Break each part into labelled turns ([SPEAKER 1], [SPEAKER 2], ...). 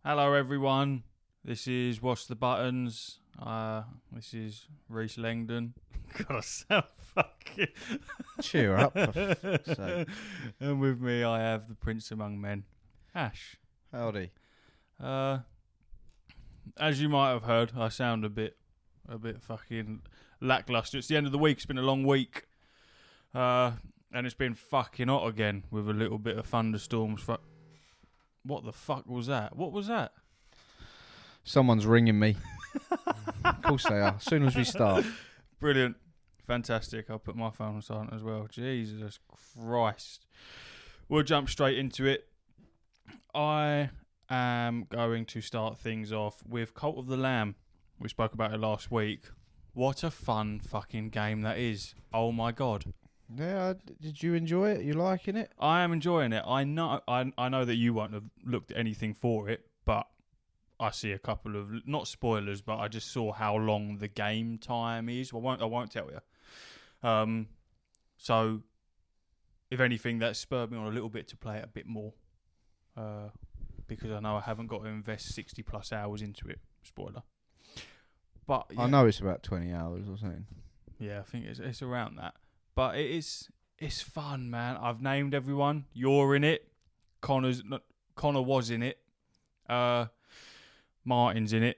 [SPEAKER 1] Hello, everyone. This is What's the Buttons. This is Reese Langdon. God, I sound fucking...
[SPEAKER 2] Cheer up, for fuck's sake.
[SPEAKER 1] And with me, I have the Prince Among Men, Ash.
[SPEAKER 2] Howdy.
[SPEAKER 1] As you might have heard, I sound a bit fucking lackluster. It's the end of the week. It's been a long week. And it's been fucking hot again with a little bit of thunderstorms. What the fuck was that? What was that?
[SPEAKER 2] Someone's ringing me. Of course they are. As soon as we start.
[SPEAKER 1] Brilliant. Fantastic. I'll put my phone on silent as well. Jesus Christ. We'll jump straight into it. I am going to start things off with Cult of the Lamb. We spoke about it last week. What a fun fucking game that is. Oh my God.
[SPEAKER 2] Yeah, did you enjoy it? You liking it?
[SPEAKER 1] I am enjoying it. I know that you won't have looked at anything for it, but I see a couple of, not spoilers, but I just saw how long the game time is. I won't tell you. So, if anything, that spurred me on a little bit to play it a bit more. Because I know I haven't got to invest 60 plus hours into it. Spoiler. But yeah.
[SPEAKER 2] I know it's about 20 hours or something.
[SPEAKER 1] Yeah, I think it's around that. But it's fun, man. I've named everyone. You're in it. Connor was in it. Martin's in it.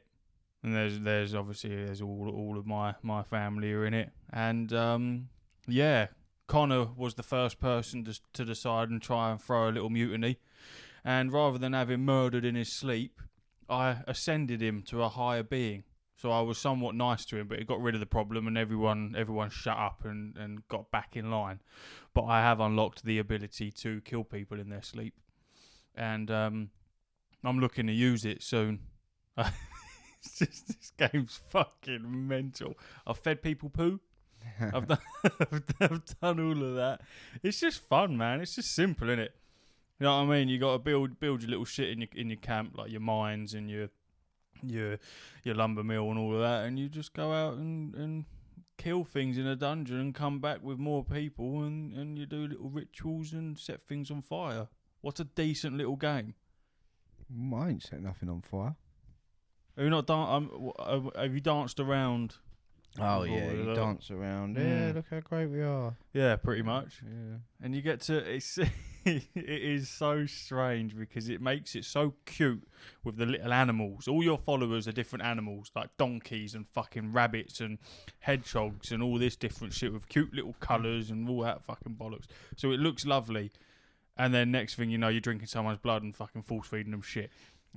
[SPEAKER 1] And there's obviously all of my family are in it. And yeah, Connor was the first person to decide and try and throw a little mutiny. And rather than have him murdered in his sleep, I ascended him to a higher being. So I was somewhat nice to him, but it got rid of the problem and everyone shut up and got back in line. But I have unlocked the ability to kill people in their sleep. And I'm looking to use it soon. This game's fucking mental. I've fed people poo. I've done all of that. It's just fun, man. It's just simple, innit? You know what I mean? You got to build your little shit in your camp, like your mines and your lumber mill and all of that, and you just go out and kill things in a dungeon and come back with more people and you do little rituals and set things on fire. What a decent little game.
[SPEAKER 2] I ain't set nothing on fire.
[SPEAKER 1] Have you not have you danced around?
[SPEAKER 2] Oh yeah, you dance around. Yeah, look how great we are.
[SPEAKER 1] Yeah, pretty much.
[SPEAKER 2] Yeah.
[SPEAKER 1] And you get to it is so strange because it makes it so cute with the little animals. All your followers are different animals, like donkeys and fucking rabbits and hedgehogs and all this different shit with cute little colours and all that fucking bollocks. So it looks lovely. And then next thing you know, you're drinking someone's blood and fucking force feeding them shit.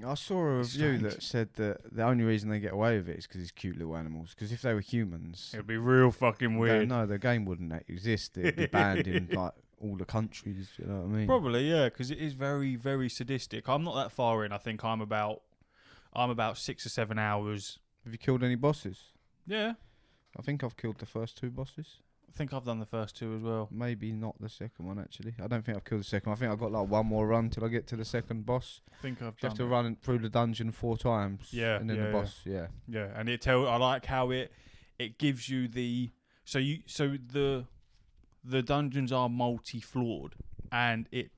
[SPEAKER 2] I saw a review that said that the only reason they get away with it is because it's cute little animals. Because if they were humans,
[SPEAKER 1] It'd be real fucking weird.
[SPEAKER 2] No, the game wouldn't exist. It'd be banned in like all the countries. You know what I mean?
[SPEAKER 1] Probably, yeah, because it is very, very sadistic. I'm not that far in. I think I'm about 6 or 7 hours.
[SPEAKER 2] Have you killed any bosses?
[SPEAKER 1] Yeah,
[SPEAKER 2] I think I've killed the first 2 bosses.
[SPEAKER 1] I think I've done the first 2 as well.
[SPEAKER 2] Maybe not the second one, actually. I don't think I've killed the second one. I think I've got like one more run till I get to the second boss.
[SPEAKER 1] I think I've
[SPEAKER 2] You have to run through the dungeon 4 times.
[SPEAKER 1] Yeah,
[SPEAKER 2] and then
[SPEAKER 1] yeah,
[SPEAKER 2] the boss. Yeah.
[SPEAKER 1] Yeah, and I like how it gives you the the dungeons are multi-floored, and it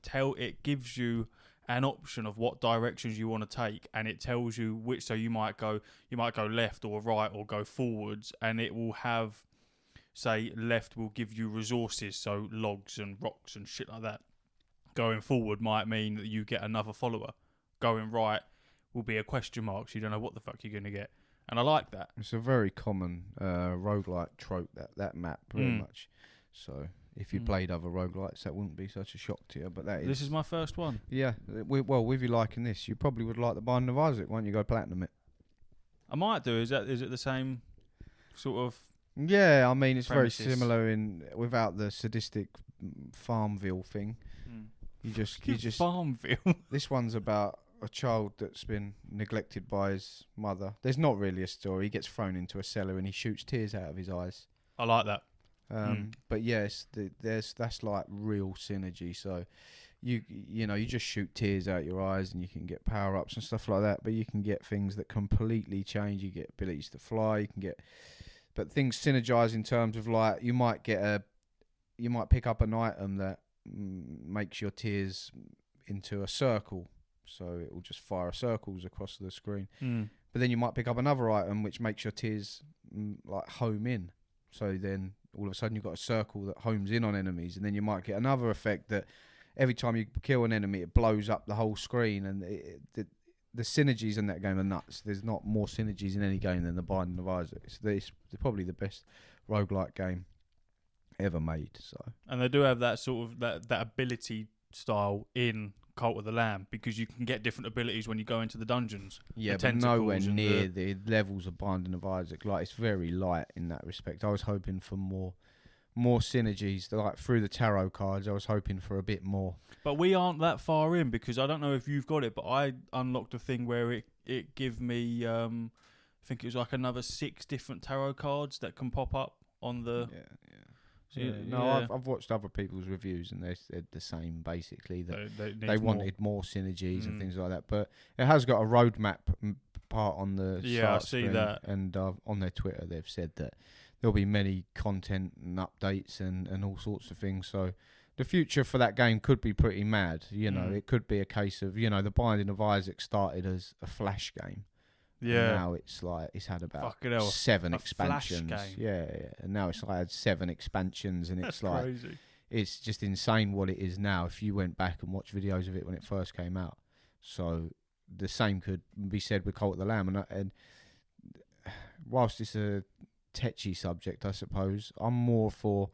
[SPEAKER 1] gives you an option of what directions you want to take, and it tells you which. So you might go left or right or go forwards, and it will have. Say left will give you resources, so logs and rocks and shit like that. Going forward might mean that you get another follower. Going right will be a question mark, so you don't know what the fuck you're going to get. And I like that.
[SPEAKER 2] It's a very common roguelike trope, that map, pretty much. So if you played other roguelites, that wouldn't be such a shock to you. But
[SPEAKER 1] this is my first one.
[SPEAKER 2] Yeah. With you liking this, you probably would like the Binding of Isaac, won't you go platinum it?
[SPEAKER 1] I might do. Is it the same sort of...
[SPEAKER 2] Yeah, I mean, it's
[SPEAKER 1] premises.
[SPEAKER 2] very similar without the sadistic Farmville thing. You just
[SPEAKER 1] Farmville.
[SPEAKER 2] This one's about a child that's been neglected by his mother. There's not really a story. He gets thrown into a cellar and he shoots tears out of his eyes.
[SPEAKER 1] I like that.
[SPEAKER 2] But yes, that's like real synergy. So you just shoot tears out your eyes and you can get power ups and stuff like that. But you can get things that completely change. You get abilities to fly. You can get. But things synergize in terms of like you might pick up an item that makes your tears into a circle. so it will just fire circles across the screen.
[SPEAKER 1] Mm.
[SPEAKER 2] But then you might pick up another item which makes your tears like home in. So then all of a sudden you've got a circle that homes in on enemies, and then you might get another effect that every time you kill an enemy, it blows up the whole screen. And the synergies in that game are nuts. There's not more synergies in any game than The Binding of Isaac. It's probably the best roguelike game ever made. So,
[SPEAKER 1] and they do have that sort of that ability style in Cult of the Lamb, because you can get different abilities when you go into the dungeons.
[SPEAKER 2] Yeah,
[SPEAKER 1] the
[SPEAKER 2] but nowhere
[SPEAKER 1] tentacles and
[SPEAKER 2] near the levels of Binding of Isaac. Like, it's very light in that respect. I was hoping for more synergies, like through the tarot cards. I was hoping for a bit more.
[SPEAKER 1] But we aren't that far in, because I don't know if you've got it, but I unlocked a thing where it give me I think it was like another 6 different tarot cards that can pop up on the.
[SPEAKER 2] Yeah.
[SPEAKER 1] So
[SPEAKER 2] No, I've watched other people's reviews, and they said the same, basically, that they
[SPEAKER 1] wanted
[SPEAKER 2] wanted more synergies and things like that. But it has got a roadmap part on the
[SPEAKER 1] Yeah, I
[SPEAKER 2] start
[SPEAKER 1] see
[SPEAKER 2] screen,
[SPEAKER 1] that.
[SPEAKER 2] and on their Twitter they've said that there'll be many content and updates and all sorts of things. So the future for that game could be pretty mad. You know, it could be a case of, you know, The Binding of Isaac started as a Flash game.
[SPEAKER 1] Yeah.
[SPEAKER 2] And now it's like it's had about
[SPEAKER 1] Fucking hell,
[SPEAKER 2] 7
[SPEAKER 1] a Flash
[SPEAKER 2] expansions.
[SPEAKER 1] game.
[SPEAKER 2] Yeah. And now it's like had 7 expansions, and it's
[SPEAKER 1] That's
[SPEAKER 2] like
[SPEAKER 1] crazy.
[SPEAKER 2] it's just insane what it is now. If you went back and watched videos of it when it first came out, so the same could be said with Cult of the Lamb. And whilst it's a tetchy subject, I suppose, I'm more for,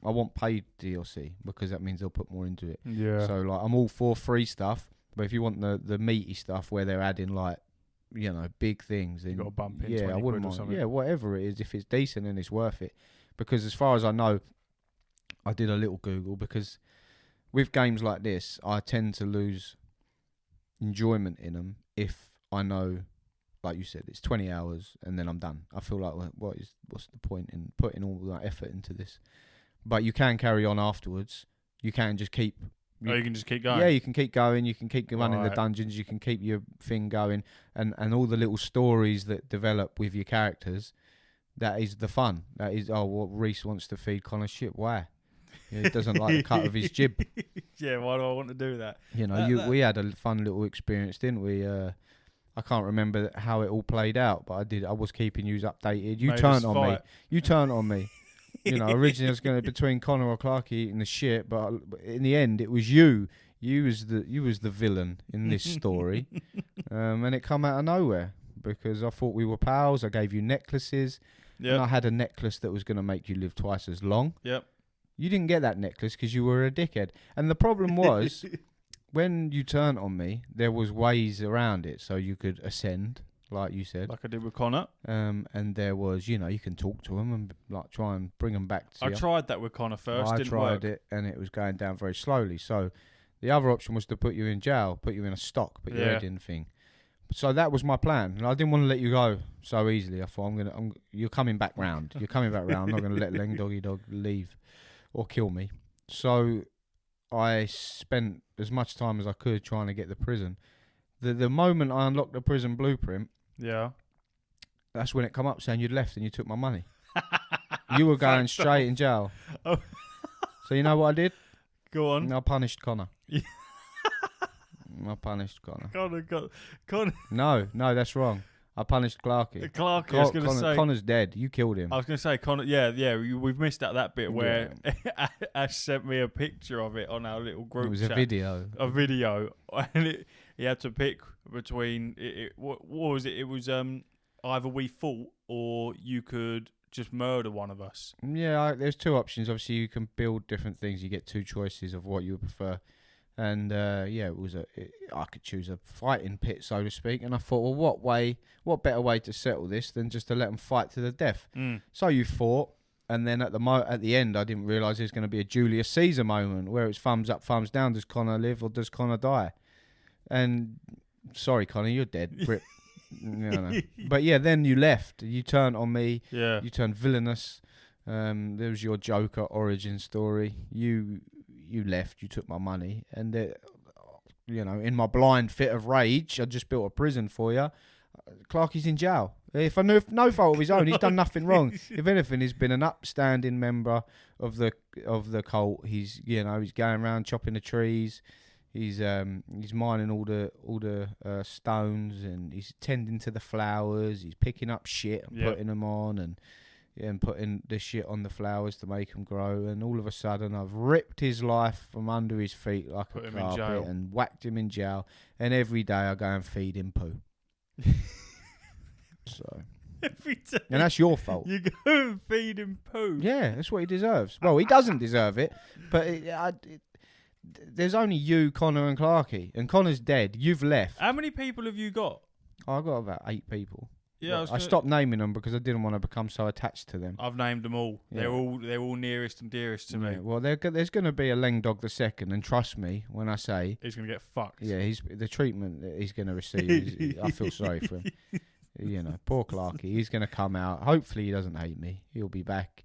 [SPEAKER 2] I want paid DLC, because that means they'll put more into it.
[SPEAKER 1] Yeah.
[SPEAKER 2] So like, I'm all for free stuff, but if you want the meaty stuff where they're adding, like, you know, big things, then
[SPEAKER 1] You got to bump in
[SPEAKER 2] yeah,
[SPEAKER 1] 20
[SPEAKER 2] I wouldn't
[SPEAKER 1] quid or
[SPEAKER 2] mind.
[SPEAKER 1] something.
[SPEAKER 2] Yeah, whatever it is, if it's decent and it's worth it. Because as far as I know, I did a little Google, because with games like this, I tend to lose enjoyment in them if I know, like you said, it's 20 hours and then I'm done. I feel like, well, what's the point in putting all that effort into this? But you can carry on afterwards. You can just keep.
[SPEAKER 1] You can just keep going.
[SPEAKER 2] Yeah, you can keep going. You can keep running the
[SPEAKER 1] Right.
[SPEAKER 2] dungeons. You can keep your thing going, and all the little stories that develop with your characters. That is the fun. That is, what Reese wants to feed Connor. Shit, why? He doesn't like the cut of his jib.
[SPEAKER 1] Yeah, why do I want to do that?
[SPEAKER 2] You know, we had a fun little experience, didn't we? I can't remember how it all played out, but I was keeping you updated. You
[SPEAKER 1] Made
[SPEAKER 2] turned
[SPEAKER 1] us
[SPEAKER 2] on me.
[SPEAKER 1] fight.
[SPEAKER 2] You turned on me. You know, originally I was going to between Connor or Clarky eating the shit, but in the end it was you. You was the villain in this story, and it come out of nowhere because I thought we were pals. I gave you necklaces, and I
[SPEAKER 1] Yep.
[SPEAKER 2] had a necklace that was going to make you live twice as long.
[SPEAKER 1] Yep.
[SPEAKER 2] You didn't get that necklace because you were a dickhead, and the problem was when you turned on me, there was ways around it, so you could ascend, like you said.
[SPEAKER 1] Like I did with Connor.
[SPEAKER 2] And there was, you know, you can talk to them and like try and bring them back to
[SPEAKER 1] I
[SPEAKER 2] you.
[SPEAKER 1] tried that with Connor first.
[SPEAKER 2] I
[SPEAKER 1] Didn't
[SPEAKER 2] tried
[SPEAKER 1] work.
[SPEAKER 2] it, and it was going down very slowly. So the other option was to put you in jail, put you in a stock, put your
[SPEAKER 1] Yeah.
[SPEAKER 2] head in thing. So that was my plan, and I didn't want to let you go so easily. I thought you're coming back round. You're coming back round. I'm not going to let Leng Doggy Dog leave or kill me. So I spent as much time as I could trying to get the prison. The moment I unlocked the prison blueprint,
[SPEAKER 1] Yeah.
[SPEAKER 2] that's when it come up saying you'd left and you took my money. You were going straight in jail.
[SPEAKER 1] Oh.
[SPEAKER 2] So you know what I did?
[SPEAKER 1] Go on.
[SPEAKER 2] I punished Connor.
[SPEAKER 1] Yeah.
[SPEAKER 2] I punished Connor.
[SPEAKER 1] Connor.
[SPEAKER 2] No, that's wrong. I punished Clarky.
[SPEAKER 1] Clark, I was going to say.
[SPEAKER 2] Connor's dead. You killed him.
[SPEAKER 1] I was going to say, Connor. Yeah. We've missed out that bit where Ash sent me a picture of it on our little group
[SPEAKER 2] It was
[SPEAKER 1] chat.
[SPEAKER 2] a video.
[SPEAKER 1] A video, and he had to pick between what was it? It was either we fought or you could just murder one of us.
[SPEAKER 2] Yeah, there's 2 options. Obviously, you can build different things. You get 2 choices of what you prefer. And it was I could choose a fighting pit, so to speak. And I thought, well, what better way to settle this than just to let them fight to the death? So you fought, and then at the end, I didn't realise there's going to be a Julius Caesar moment where it's thumbs up, thumbs down. Does Connor live or does Connor die? And sorry, Connor, you're dead. Rip. But yeah, then you left. You turned on me.
[SPEAKER 1] Yeah.
[SPEAKER 2] You turned villainous. There was your Joker origin story. You left. You took my money, and in my blind fit of rage, I just built a prison for you. Clarky's in jail. If I knew no fault of his own, he's done nothing wrong. If anything, he's been an upstanding member of the cult. He's going around chopping the trees. He's mining all the stones, and he's tending to the flowers. He's picking up shit and putting them on, and putting the shit on the flowers to make them grow. And all of a sudden, I've ripped his life from under his feet like
[SPEAKER 1] Put
[SPEAKER 2] a
[SPEAKER 1] him in
[SPEAKER 2] carpet
[SPEAKER 1] jail.
[SPEAKER 2] and whacked him in jail. And every day I go and feed him poo. So,
[SPEAKER 1] Every day
[SPEAKER 2] and that's your fault.
[SPEAKER 1] you go and feed him poo.
[SPEAKER 2] Yeah, that's what he deserves. Well, he doesn't deserve it, but there's only you, Connor, and Clarkey, and Connor's dead. You've left.
[SPEAKER 1] How many people have you got?
[SPEAKER 2] I got about 8 people.
[SPEAKER 1] Yeah,
[SPEAKER 2] I stopped naming them because I didn't want to become so attached to them.
[SPEAKER 1] I've named them all.
[SPEAKER 2] Yeah.
[SPEAKER 1] They're all nearest and dearest to me.
[SPEAKER 2] Yeah, well, there's going to be a Leng Dog the second, and trust me when I say,
[SPEAKER 1] He's gonna get fucked.
[SPEAKER 2] yeah, the treatment that he's going to receive. I feel sorry for him. You know, poor Clarkey. He's going to come out. Hopefully, he doesn't hate me. He'll be back.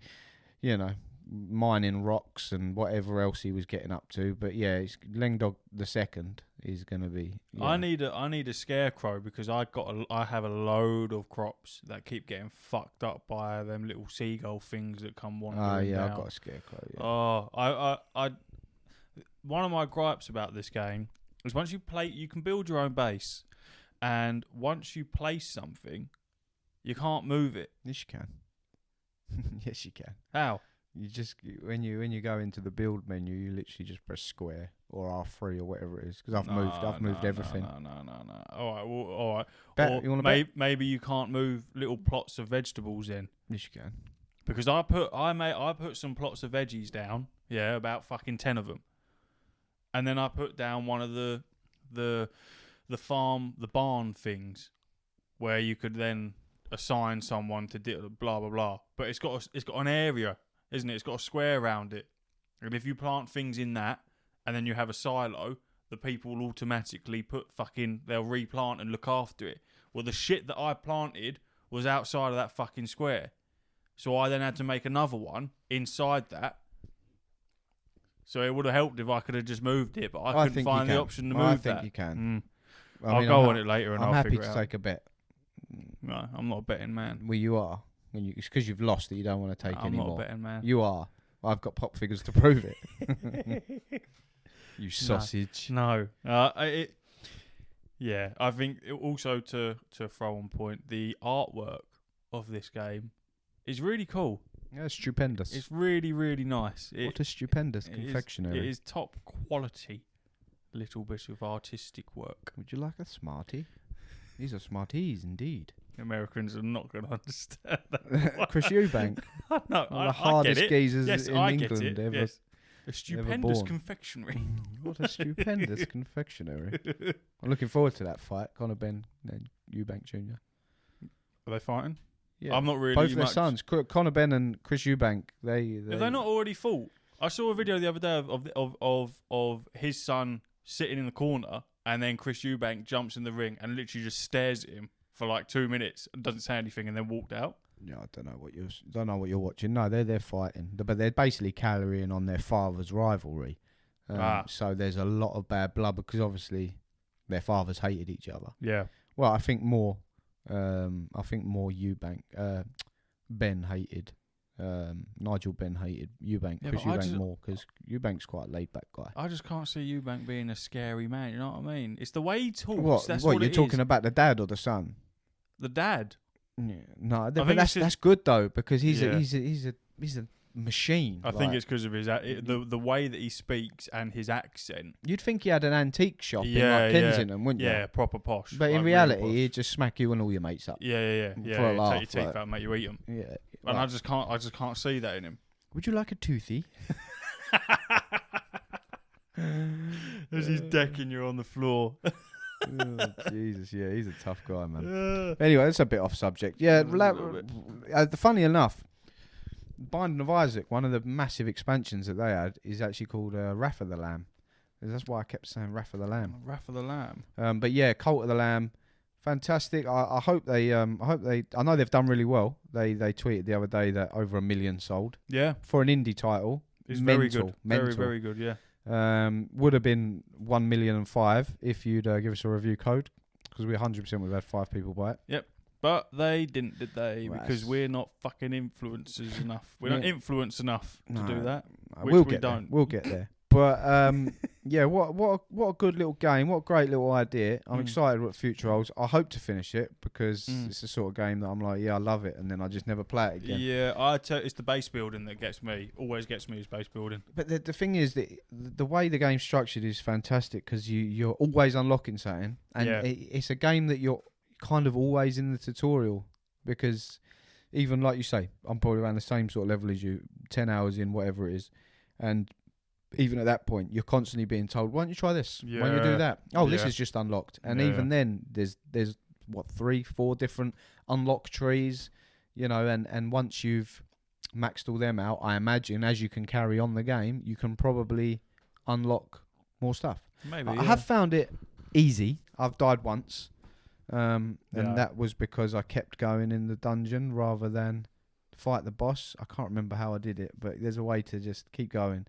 [SPEAKER 2] You know, mining rocks and whatever else he was getting up to. But yeah, it's Leng Dog the second is going to be. Yeah.
[SPEAKER 1] I need a scarecrow because I have a load of crops that keep getting fucked up by them little seagull things that come wandering
[SPEAKER 2] Oh yeah,
[SPEAKER 1] down.
[SPEAKER 2] I've got a scarecrow. Yeah.
[SPEAKER 1] Oh, I one of my gripes about this game is once you play, you can build your own base, and once you place something, you can't move it.
[SPEAKER 2] Yes, you can. Yes, you can.
[SPEAKER 1] How?
[SPEAKER 2] You just when you go into the build menu, you literally just press square or R3 or whatever it is. Because I've moved everything.
[SPEAKER 1] No. All right.
[SPEAKER 2] Bet,
[SPEAKER 1] Or
[SPEAKER 2] you want to bet?
[SPEAKER 1] maybe you can't move little plots of vegetables in.
[SPEAKER 2] Yes, you can.
[SPEAKER 1] Because I put some plots of veggies down, yeah, about fucking 10 of them, and then I put down one of the barn things, where you could then assign someone to blah blah blah. But it's got an area, isn't it? It's got a square around it, and if you plant things in that, and then you have a silo, the people will automatically they'll replant and look after it. Well, the shit that I planted was outside of that fucking square. So I then had to make another one inside that. So it would have helped if I could have just moved it, but I couldn't find the option to move that.
[SPEAKER 2] I think you can.
[SPEAKER 1] I'll go on it later and
[SPEAKER 2] I'm
[SPEAKER 1] I'll
[SPEAKER 2] happy
[SPEAKER 1] figure
[SPEAKER 2] to
[SPEAKER 1] it out.
[SPEAKER 2] take a bet.
[SPEAKER 1] No, I'm not a betting man.
[SPEAKER 2] Well, you are. It's because you've lost that you don't want to take
[SPEAKER 1] I'm
[SPEAKER 2] anymore.
[SPEAKER 1] not a betting man.
[SPEAKER 2] You are. I've got pop figures to prove it. You sausage.
[SPEAKER 1] No. Yeah, I think also to throw on point, the artwork of this game is really cool.
[SPEAKER 2] Yeah, stupendous.
[SPEAKER 1] It's really, really nice.
[SPEAKER 2] What a stupendous
[SPEAKER 1] It
[SPEAKER 2] confectionery.
[SPEAKER 1] is top quality little bit of artistic work.
[SPEAKER 2] Would you like a Smartie? These are Smarties indeed.
[SPEAKER 1] Americans are not going to understand that.
[SPEAKER 2] Chris Eubank.
[SPEAKER 1] No,
[SPEAKER 2] One of the hardest geezers
[SPEAKER 1] yes,
[SPEAKER 2] in
[SPEAKER 1] I
[SPEAKER 2] England
[SPEAKER 1] get it.
[SPEAKER 2] ever.
[SPEAKER 1] Yes. A stupendous
[SPEAKER 2] born.
[SPEAKER 1] confectionery.
[SPEAKER 2] What a stupendous confectionery. I'm looking forward to that fight. Conor Ben and Eubank Jr.
[SPEAKER 1] Are they fighting?
[SPEAKER 2] Yeah.
[SPEAKER 1] I'm not really
[SPEAKER 2] Both their
[SPEAKER 1] much...
[SPEAKER 2] sons, Conor Ben and Chris Eubank.
[SPEAKER 1] Have they not already fought? I saw a video the other day of his son sitting in the corner, and then Chris Eubank jumps in the ring and literally just stares at him for like 2 minutes and doesn't say anything, and then walked out.
[SPEAKER 2] Yeah, I don't know what you're watching. No, they're fighting, but they're basically carrying on their father's rivalry. So there's a lot of bad blood because obviously their fathers hated each other.
[SPEAKER 1] Yeah.
[SPEAKER 2] Well, I think more Eubank, Ben hated. Nigel Ben hated Eubank,
[SPEAKER 1] Yeah,
[SPEAKER 2] Chris
[SPEAKER 1] but I
[SPEAKER 2] Eubank
[SPEAKER 1] just-
[SPEAKER 2] more because Eubank's quite a laid back guy.
[SPEAKER 1] I just can't see Eubank being a scary man. You know what I mean? It's the way he talks.
[SPEAKER 2] What?
[SPEAKER 1] That's
[SPEAKER 2] What
[SPEAKER 1] what
[SPEAKER 2] you're
[SPEAKER 1] it
[SPEAKER 2] talking
[SPEAKER 1] is.
[SPEAKER 2] about? The dad or the son?
[SPEAKER 1] The dad.
[SPEAKER 2] Yeah. No, but
[SPEAKER 1] think
[SPEAKER 2] that's
[SPEAKER 1] it's just-
[SPEAKER 2] good though because he's
[SPEAKER 1] Yeah.
[SPEAKER 2] he's a machine.
[SPEAKER 1] I think it's because of his the way that he speaks and his accent.
[SPEAKER 2] You'd think he had an antique shop in
[SPEAKER 1] Yeah,
[SPEAKER 2] like
[SPEAKER 1] yeah.
[SPEAKER 2] Kensington, wouldn't you?
[SPEAKER 1] Yeah, proper posh.
[SPEAKER 2] But in
[SPEAKER 1] like,
[SPEAKER 2] reality,
[SPEAKER 1] really
[SPEAKER 2] he'd just smack you and all your mates up.
[SPEAKER 1] posh. Yeah.
[SPEAKER 2] For a laugh,
[SPEAKER 1] Take your teeth
[SPEAKER 2] like-
[SPEAKER 1] out and make you eat them.
[SPEAKER 2] Yeah.
[SPEAKER 1] And I just can't see that in him.
[SPEAKER 2] Would you like a toothy?
[SPEAKER 1] As he's decking you on the floor.
[SPEAKER 2] Oh, Jesus, yeah, he's a tough guy, man. Anyway, that's a bit off subject. Yeah,
[SPEAKER 1] A little
[SPEAKER 2] funny enough, Binding of Isaac, one of the massive expansions that they had, is actually called Wrath of the Lamb. That's why I kept saying Wrath of the Lamb.
[SPEAKER 1] Wrath of the Lamb.
[SPEAKER 2] But yeah, Cult of the Lamb, fantastic. I hope they. I know they've done really well. They tweeted the other day that over 1 million sold
[SPEAKER 1] Yeah,
[SPEAKER 2] for an indie title.
[SPEAKER 1] it's
[SPEAKER 2] Mental,
[SPEAKER 1] very good.
[SPEAKER 2] mental.
[SPEAKER 1] Very, very good. Yeah.
[SPEAKER 2] Would have been 1,000,005 if you'd give us a review code, because we 100% would have had 5 people buy it.
[SPEAKER 1] But they didn't, did they?
[SPEAKER 2] Well,
[SPEAKER 1] Because
[SPEAKER 2] that's-
[SPEAKER 1] we're not fucking influencers enough. We're not
[SPEAKER 2] Yeah.
[SPEAKER 1] influence enough to
[SPEAKER 2] No.
[SPEAKER 1] do that. Which
[SPEAKER 2] We'll
[SPEAKER 1] we
[SPEAKER 2] get there.
[SPEAKER 1] don't.
[SPEAKER 2] We'll get there. But Yeah, what a good little game. What a great little idea. I'm excited what the future holds. I hope to finish it because it's the sort of game that I'm like, yeah, I love it, and then I just never play it again.
[SPEAKER 1] Yeah, it's the base building that gets me. Always gets me is base building.
[SPEAKER 2] But the thing is that the way the game's structured is fantastic because you're always unlocking something, and it's a game that you're kind of always in the tutorial because even like you say, I'm probably around the same sort of level as you, 10 hours in, whatever it is, and even at that point, you're constantly being told, "Why don't you try this? Why don't you do that? Oh, this is just unlocked." And even then, there's what 3-4 different unlock trees, and once you've maxed all them out, I imagine as you can carry on the game, you can probably unlock more stuff.
[SPEAKER 1] Maybe
[SPEAKER 2] I have found it easy. I've died once, and that was because I kept going in the dungeon rather than fight the boss. I can't remember how I did it, but there's a way to just keep going.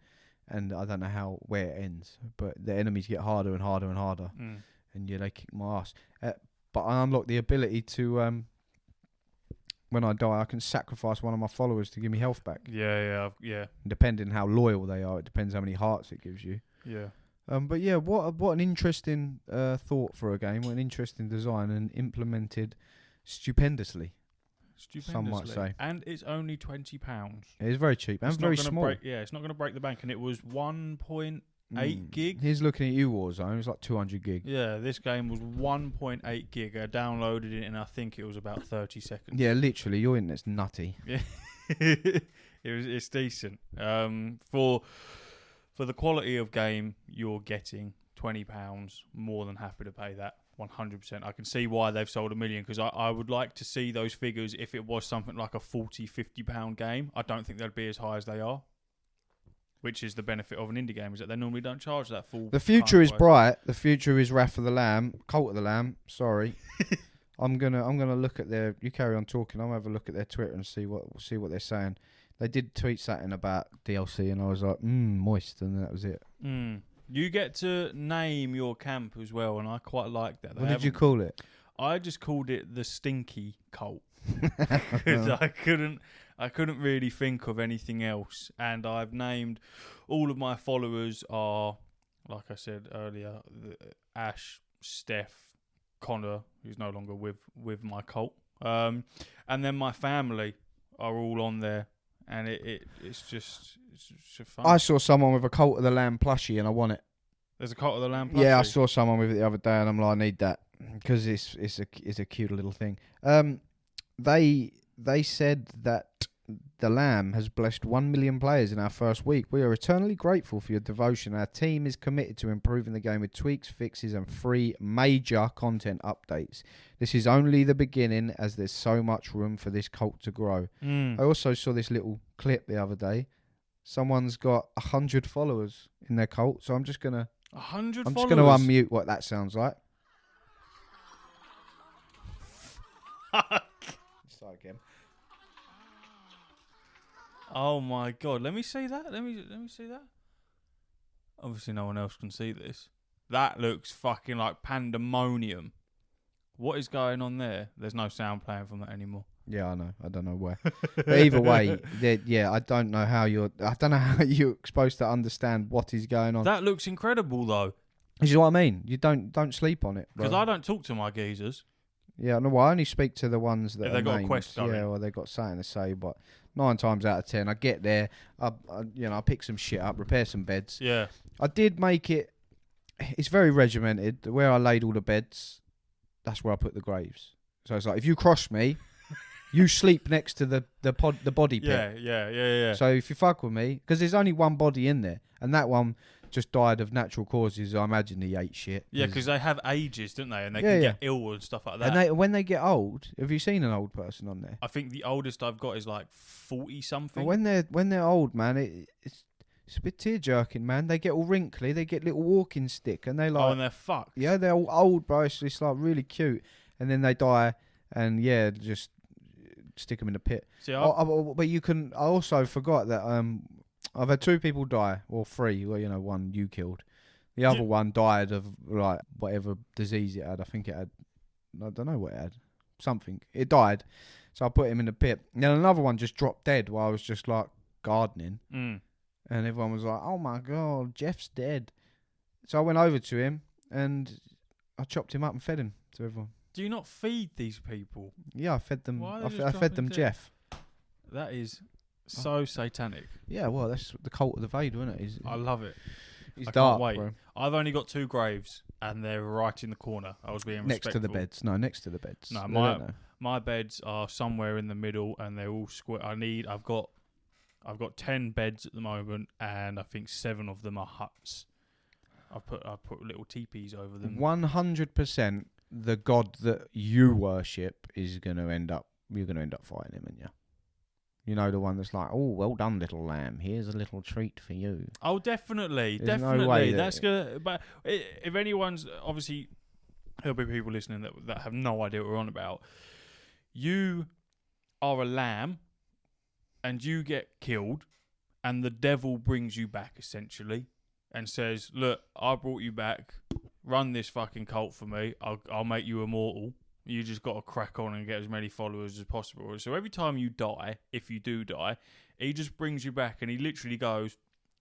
[SPEAKER 2] And I don't know where it ends, but the enemies get harder and harder and harder, and they kick my ass. But I unlock the ability to, when I die, I can sacrifice one of my followers to give me health back.
[SPEAKER 1] Yeah.
[SPEAKER 2] Depending how loyal they are, it depends how many hearts it gives you.
[SPEAKER 1] Yeah.
[SPEAKER 2] But yeah, what an interesting thought for a game. What an interesting design and implemented stupendously. Some might say.
[SPEAKER 1] And it's only £20.
[SPEAKER 2] It is very cheap and very small.
[SPEAKER 1] It's not going to break the bank, and it was 1.8 gig.
[SPEAKER 2] He's looking at you, Warzone. It's like 200 gig.
[SPEAKER 1] Yeah, this game was 1.8 gig. I downloaded it, and I think it was about 30 seconds.
[SPEAKER 2] Yeah, literally, your internet's nutty.
[SPEAKER 1] Yeah, it's decent. For the quality of game you're getting, £20, more than happy to pay that. 100%. I can see why they've sold 1 million because I would like to see those figures if it was something like a £40-50 game. I don't think they'd be as high as they are, which is the benefit of an indie game, is that they normally don't charge that full.
[SPEAKER 2] The future is bright. The future is Wrath of the Lamb, Cult of the Lamb. Sorry, I'm gonna look at their. You carry on talking. I'll have a look at their Twitter and see what they're saying. They did tweet something about DLC, and I was like, moist, and that was it.
[SPEAKER 1] You get to name your camp as well, and I quite like that.
[SPEAKER 2] What did you call it?
[SPEAKER 1] I just called it the Stinky Cult because I couldn't really think of anything else, and I've named all of my followers are, like I said earlier, Ash, Steph, Connor, who's no longer with my cult, and then my family are all on there. And it's just fun.
[SPEAKER 2] I saw someone with a Cult of the Lamb plushie and I want it.
[SPEAKER 1] There's a Cult of the Lamb plushie?
[SPEAKER 2] Yeah, I saw someone with it the other day and I'm like, I need that because it's a cute little thing. They said that the Lamb has blessed 1 million players in our first week. We are eternally grateful for your devotion. Our team is committed to improving the game with tweaks, fixes, and free major content updates. This is only the beginning as there's so much room for this cult to grow. I also saw this little clip the other day. Someone's got 100 followers in their cult, so I'm just gonna
[SPEAKER 1] 100
[SPEAKER 2] I'm
[SPEAKER 1] followers?
[SPEAKER 2] just gonna unmute what that sounds like. Start again.
[SPEAKER 1] Oh my god! Let me see that. Let me see that. Obviously, no one else can see this. That looks fucking like pandemonium. What is going on there? There's no sound playing from that anymore.
[SPEAKER 2] Yeah, I know. I don't know where. But either way, I don't know how you're supposed to understand what is going on.
[SPEAKER 1] That looks incredible, though.
[SPEAKER 2] This is what I mean. You don't sleep on it.
[SPEAKER 1] Because I don't talk to my geezers.
[SPEAKER 2] Yeah, no. Well, I only speak to the ones that
[SPEAKER 1] they've got
[SPEAKER 2] named.
[SPEAKER 1] a quest going.
[SPEAKER 2] Yeah, or they got something to say. But 9 times out of 10, I get there. I pick some shit up, repair some beds.
[SPEAKER 1] Yeah.
[SPEAKER 2] I did make it. It's very regimented. Where I laid all the beds, that's where I put the graves. So it's like if you cross me, you sleep next to the body pit.
[SPEAKER 1] Yeah.
[SPEAKER 2] So if you fuck with me, because there's only one body in there, and that one just died of natural causes. I imagine he ate shit.
[SPEAKER 1] Yeah, because they have ages, don't they? And they can get ill and stuff like that.
[SPEAKER 2] And when they get old, have you seen an old person on there?
[SPEAKER 1] I think the oldest I've got is like 40 something.
[SPEAKER 2] When they're old, man, it's a bit tear jerking, man. They get all wrinkly. They get little walking stick, and they like.
[SPEAKER 1] Oh, and they're fucked.
[SPEAKER 2] Yeah, they're all old, bro. It's like really cute, and then they die, and just stick them in the pit.
[SPEAKER 1] See,
[SPEAKER 2] but you can. I also forgot that I've had 2 people die, or 3. Well, one you killed. The other one died of like whatever disease it had. I think it had. I don't know what it had. Something. It died, so I put him in the pit. And then another one just dropped dead while I was just like gardening, and everyone was like, "Oh my god, Jeff's dead." So I went over to him and I chopped him up and fed him to everyone.
[SPEAKER 1] Do you not feed these people?
[SPEAKER 2] Yeah, I fed them.
[SPEAKER 1] Why are they
[SPEAKER 2] I
[SPEAKER 1] just
[SPEAKER 2] fed them
[SPEAKER 1] dropping dead?
[SPEAKER 2] Jeff.
[SPEAKER 1] That is so satanic.
[SPEAKER 2] Yeah, well, that's the cult of the Vader, isn't it?
[SPEAKER 1] I love it.
[SPEAKER 2] He's
[SPEAKER 1] I
[SPEAKER 2] dark,
[SPEAKER 1] can't wait.
[SPEAKER 2] bro.
[SPEAKER 1] I've only got 2 graves, and they're right in the corner. I was being
[SPEAKER 2] Next to the
[SPEAKER 1] respectful.
[SPEAKER 2] beds. No, next to the beds.
[SPEAKER 1] No,
[SPEAKER 2] They
[SPEAKER 1] my-
[SPEAKER 2] don't know.
[SPEAKER 1] My beds are somewhere in the middle, and they're all square. I've got 10 beds at the moment, and I think 7 of them are huts. I put little teepees over them.
[SPEAKER 2] 100% the god that you worship is going to end up, you're going to end up fighting him, aren't you? You know, the one that's like, oh, well done, little lamb. Here's a little treat for you.
[SPEAKER 1] Oh, definitely,
[SPEAKER 2] There's no
[SPEAKER 1] definitely.
[SPEAKER 2] way
[SPEAKER 1] That's gonna. But if anyone's obviously, there'll be people listening that have no idea what we're on about. You are a lamb, and you get killed, and the devil brings you back essentially, and says, "Look, I brought you back. Run this fucking cult for me. I'll make you immortal. You just got to crack on and get as many followers as possible." So every time you die, if you do die, he just brings you back, and he literally goes,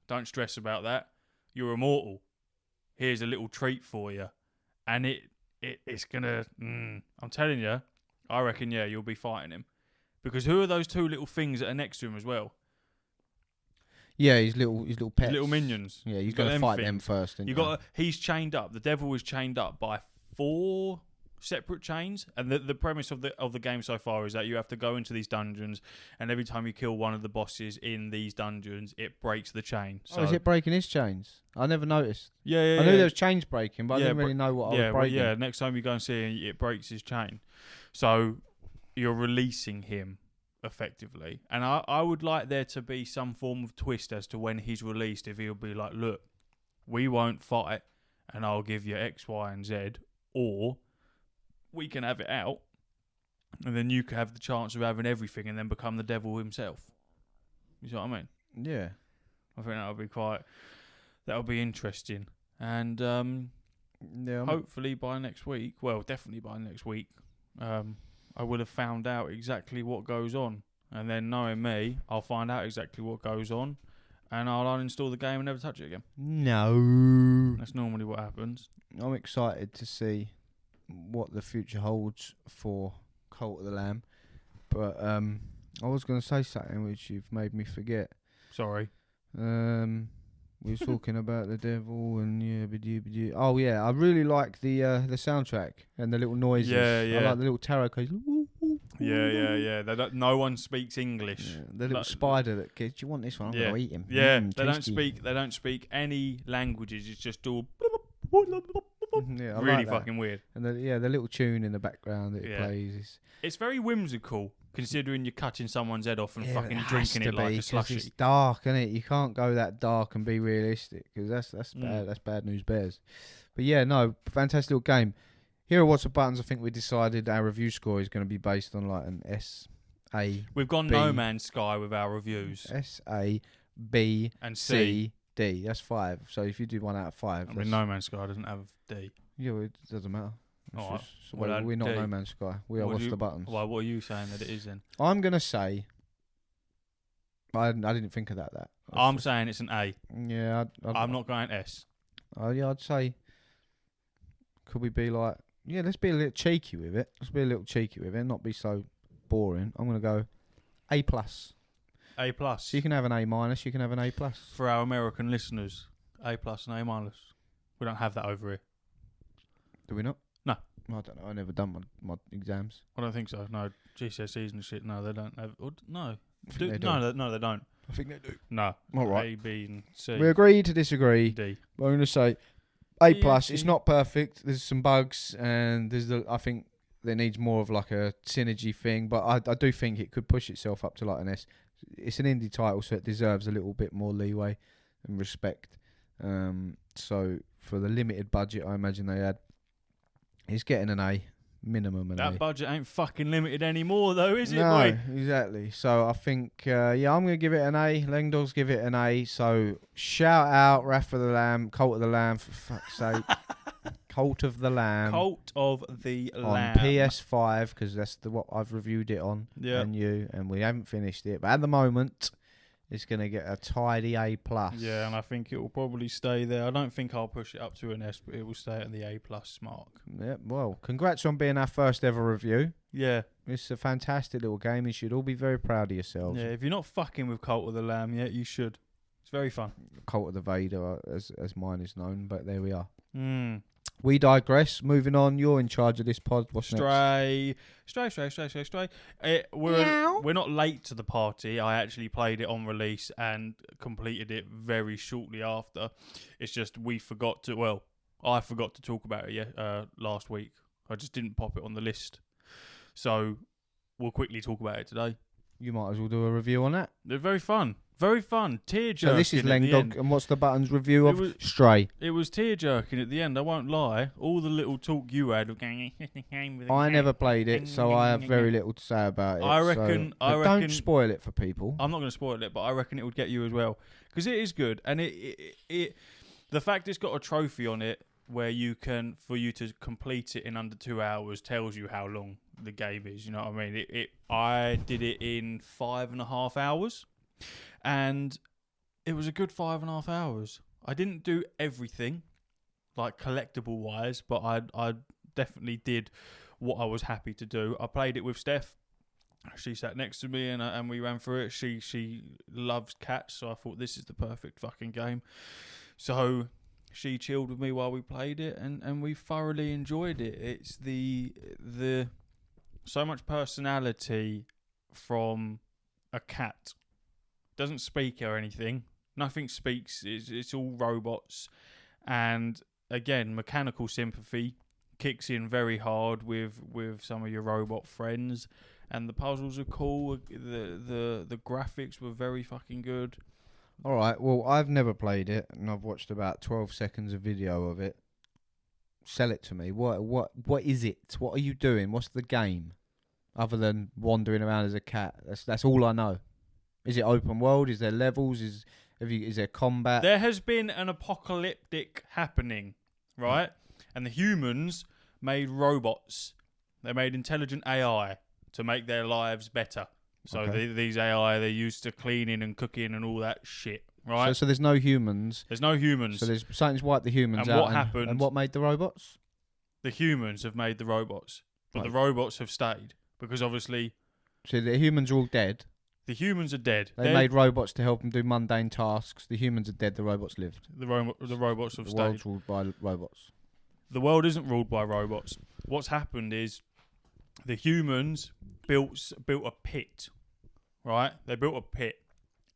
[SPEAKER 1] "Don't stress about that. You're immortal. Here's a little treat for you," and it's gonna. I'm telling you, I reckon you'll be fighting him, because who are those 2 little things that are next to him as well?
[SPEAKER 2] Yeah, his little pets.
[SPEAKER 1] Little minions.
[SPEAKER 2] Yeah, he's
[SPEAKER 1] got
[SPEAKER 2] going to
[SPEAKER 1] them
[SPEAKER 2] fight
[SPEAKER 1] things.
[SPEAKER 2] them first.
[SPEAKER 1] He's chained up. The devil is chained up by 4 separate chains, and the premise of the game so far is that you have to go into these dungeons, and every time you kill one of the bosses in these dungeons, it breaks the chain. So
[SPEAKER 2] is it breaking his chains? I never noticed.
[SPEAKER 1] yeah,
[SPEAKER 2] I knew there was chains breaking, but I
[SPEAKER 1] Yeah,
[SPEAKER 2] didn't really know what I was
[SPEAKER 1] well,
[SPEAKER 2] breaking.
[SPEAKER 1] yeah. Next time you go and see him, it breaks his chain, so you're releasing him effectively. And I would like there to be some form of twist as to when he's released. If he'll be like, "Look, we won't fight, and I'll give you X, Y, and Z," or we can have it out, and then you can have the chance of having everything, and then become the devil himself. You see what I mean?
[SPEAKER 2] Yeah.
[SPEAKER 1] I think that'll be interesting, and
[SPEAKER 2] Yeah.
[SPEAKER 1] hopefully by next week, well, definitely by next week, I will have found out exactly what goes on, and then knowing me, I'll find out exactly what goes on, and I'll uninstall the game and never touch it again.
[SPEAKER 2] No.
[SPEAKER 1] That's normally what happens.
[SPEAKER 2] I'm excited to see what the future holds for Cult of the Lamb, but I was going to say something which you've made me forget.
[SPEAKER 1] Sorry.
[SPEAKER 2] We were talking about the devil and oh yeah, I really like the soundtrack and the little noises.
[SPEAKER 1] Yeah, yeah.
[SPEAKER 2] I like the little tarot cards.
[SPEAKER 1] Yeah. No one speaks English.
[SPEAKER 2] Yeah, the little
[SPEAKER 1] Like-
[SPEAKER 2] spider that kids. Do you want this one? I'm
[SPEAKER 1] Yeah.
[SPEAKER 2] gonna eat him.
[SPEAKER 1] Yeah, they don't
[SPEAKER 2] tasty.
[SPEAKER 1] speak. They don't speak any languages. It's just all
[SPEAKER 2] Yeah, I
[SPEAKER 1] really
[SPEAKER 2] like that.
[SPEAKER 1] fucking weird.
[SPEAKER 2] And the little tune in the background that it
[SPEAKER 1] Yeah.
[SPEAKER 2] plays is
[SPEAKER 1] It's very whimsical, considering you're cutting someone's head off and
[SPEAKER 2] yeah, but
[SPEAKER 1] fucking
[SPEAKER 2] it has
[SPEAKER 1] drinking
[SPEAKER 2] to
[SPEAKER 1] it like
[SPEAKER 2] be,
[SPEAKER 1] a
[SPEAKER 2] 'cause
[SPEAKER 1] slushy.
[SPEAKER 2] It's dark, isn't it? You can't go that dark and be realistic because that's
[SPEAKER 1] Mm.
[SPEAKER 2] bad. That's bad news bears. But yeah, no, fantastic little game. Here are What's the Buttons. I think we decided our review score is going to be based on like an S-A
[SPEAKER 1] We've gone
[SPEAKER 2] B.
[SPEAKER 1] No Man's Sky with our reviews,
[SPEAKER 2] S-A-B-C-D.
[SPEAKER 1] and C.
[SPEAKER 2] That's 5. So if you do 1 out of 5,
[SPEAKER 1] I
[SPEAKER 2] that's,
[SPEAKER 1] mean, No Man's Sky doesn't have D.
[SPEAKER 2] yeah, well, it doesn't matter. It's
[SPEAKER 1] Alright.
[SPEAKER 2] just the
[SPEAKER 1] Well,
[SPEAKER 2] way- we're not
[SPEAKER 1] D.
[SPEAKER 2] No Man's Sky. We are
[SPEAKER 1] What do
[SPEAKER 2] What's
[SPEAKER 1] you-
[SPEAKER 2] the Buttons.
[SPEAKER 1] Well, what are you saying that it is then?
[SPEAKER 2] I'm going to say... I didn't think of that.
[SPEAKER 1] I'm saying it's an A.
[SPEAKER 2] Yeah,
[SPEAKER 1] I'm not going S.
[SPEAKER 2] Yeah, I'd say. Could we be like? Yeah, let's be a little cheeky with it. Not be so boring. I'm gonna go A+.
[SPEAKER 1] A plus.
[SPEAKER 2] So you can have an A-. You can have an A+.
[SPEAKER 1] For our American listeners, A plus and A minus. We don't have that over here.
[SPEAKER 2] Do we not?
[SPEAKER 1] No.
[SPEAKER 2] I don't know. I never done my exams.
[SPEAKER 1] I don't think so. No, GCSEs and shit. No, they don't have. No,
[SPEAKER 2] I think they do.
[SPEAKER 1] no, they don't.
[SPEAKER 2] I think they do.
[SPEAKER 1] No.
[SPEAKER 2] All right.
[SPEAKER 1] A, B, and C.
[SPEAKER 2] We agree to disagree.
[SPEAKER 1] D.
[SPEAKER 2] But I'm gonna say A+.
[SPEAKER 1] Yeah,
[SPEAKER 2] It's
[SPEAKER 1] see.
[SPEAKER 2] not perfect. There's some bugs, and I think there needs more of like a synergy thing. But I do think it could push itself up to like an S. It's an indie title, so it deserves a little bit more leeway and respect. So for the limited budget, I imagine they had, it's getting an A, minimum an A.
[SPEAKER 1] That budget ain't fucking limited anymore, though, is it,
[SPEAKER 2] No,
[SPEAKER 1] boy?
[SPEAKER 2] exactly. So I think, I'm going to give it an A. Lengdogs give it an A. So shout out Wrath of the Lamb, Cult of the Lamb, for fuck's sake. Cult of the Lamb.
[SPEAKER 1] Cult of the
[SPEAKER 2] On
[SPEAKER 1] Lamb.
[SPEAKER 2] PS5, because that's what I've reviewed it on.
[SPEAKER 1] Yeah.
[SPEAKER 2] And we haven't finished it. But at the moment, It's going to get a tidy A+.
[SPEAKER 1] Yeah, and I think it will probably stay there. I don't think I'll push it up to an S, but it will stay at the A+ mark.
[SPEAKER 2] Yeah, well, congrats on being our first ever review.
[SPEAKER 1] Yeah.
[SPEAKER 2] It's a fantastic little game. You should all be very proud of yourselves.
[SPEAKER 1] Yeah, if you're not fucking with Cult of the Lamb yet, you should. It's very fun.
[SPEAKER 2] Cult of the Vader, as mine is known, but there we are.
[SPEAKER 1] Mm.
[SPEAKER 2] We digress. Moving on, you're in charge of this pod. What's next?
[SPEAKER 1] Stray. We're not late to the party. I actually played it on release and completed it very shortly after. It's just I forgot to talk about it last week. I just didn't pop it on the list. So we'll quickly talk about it today.
[SPEAKER 2] You might as well do a review on that.
[SPEAKER 1] They're very fun. Very fun. Tear-jerking.
[SPEAKER 2] So this is Lengdog, and what's the Buttons review of Stray?
[SPEAKER 1] It was tear-jerking at the end, I won't lie. All the little talk you had of going...
[SPEAKER 2] I never played it, so I have very little to say about it.
[SPEAKER 1] I reckon...
[SPEAKER 2] Don't spoil it for people.
[SPEAKER 1] I'm not going to spoil it, but I reckon it would get you as well. Because it is good, and it the fact it's got a trophy on it where for you to complete it in under 2 hours tells you how long the game is, you know what I mean? I did it in 5.5 hours. And it was a good 5.5 hours. I didn't do everything, like collectible wise, but I definitely did what I was happy to do. I played it with Steph. She sat next to me and we ran through it. She loves cats, so I thought this is the perfect fucking game. So she chilled with me while we played it, and we thoroughly enjoyed it. It's the so much personality from a cat. Doesn't speak or anything. Nothing speaks. It's all robots. And again, mechanical sympathy kicks in very hard with some of your robot friends. And the puzzles are cool. The graphics were very fucking good.
[SPEAKER 2] All right. Well, I've never played it, and I've watched about 12 seconds of video of it. Sell it to me. What is it? What are you doing? What's the game? Other than wandering around as a cat. That's all I know. Is it open world? Is there levels? Is there combat?
[SPEAKER 1] There has been an apocalyptic happening, right? And the humans made robots. They made intelligent AI to make their lives better. So these AI, they're used to cleaning and cooking and all that shit, right?
[SPEAKER 2] So there's no humans.
[SPEAKER 1] There's no humans.
[SPEAKER 2] So there's something's wiped the humans
[SPEAKER 1] and
[SPEAKER 2] out.
[SPEAKER 1] What happened?
[SPEAKER 2] And what made the robots?
[SPEAKER 1] The humans have made the robots, but the robots have stayed because obviously.
[SPEAKER 2] So the humans are all dead.
[SPEAKER 1] The humans are dead.
[SPEAKER 2] They made robots to help them do mundane tasks. The humans are dead. The robots lived.
[SPEAKER 1] The robots have stayed.
[SPEAKER 2] The world's ruled by robots.
[SPEAKER 1] The world isn't ruled by robots. What's happened is the humans built a pit, right? They built a pit,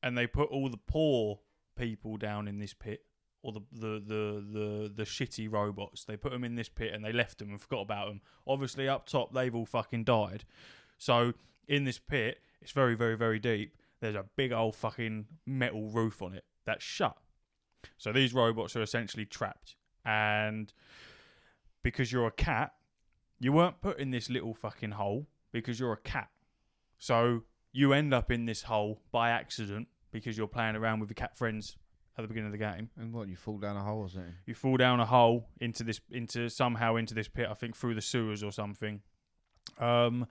[SPEAKER 1] and they put all the poor people down in this pit, or the shitty robots. They put them in this pit, and they left them and forgot about them. Obviously, up top, they've all fucking died. So in this pit. It's very, very, very deep. There's a big old fucking metal roof on it that's shut. So these robots are essentially trapped. And because you're a cat, you weren't put in this little fucking hole because you're a cat. So you end up in this hole by accident because you're playing around with your cat friends at the beginning of the game.
[SPEAKER 2] And what, you fall down a hole or something?
[SPEAKER 1] You fall down a hole into this pit, I think through the sewers or something. And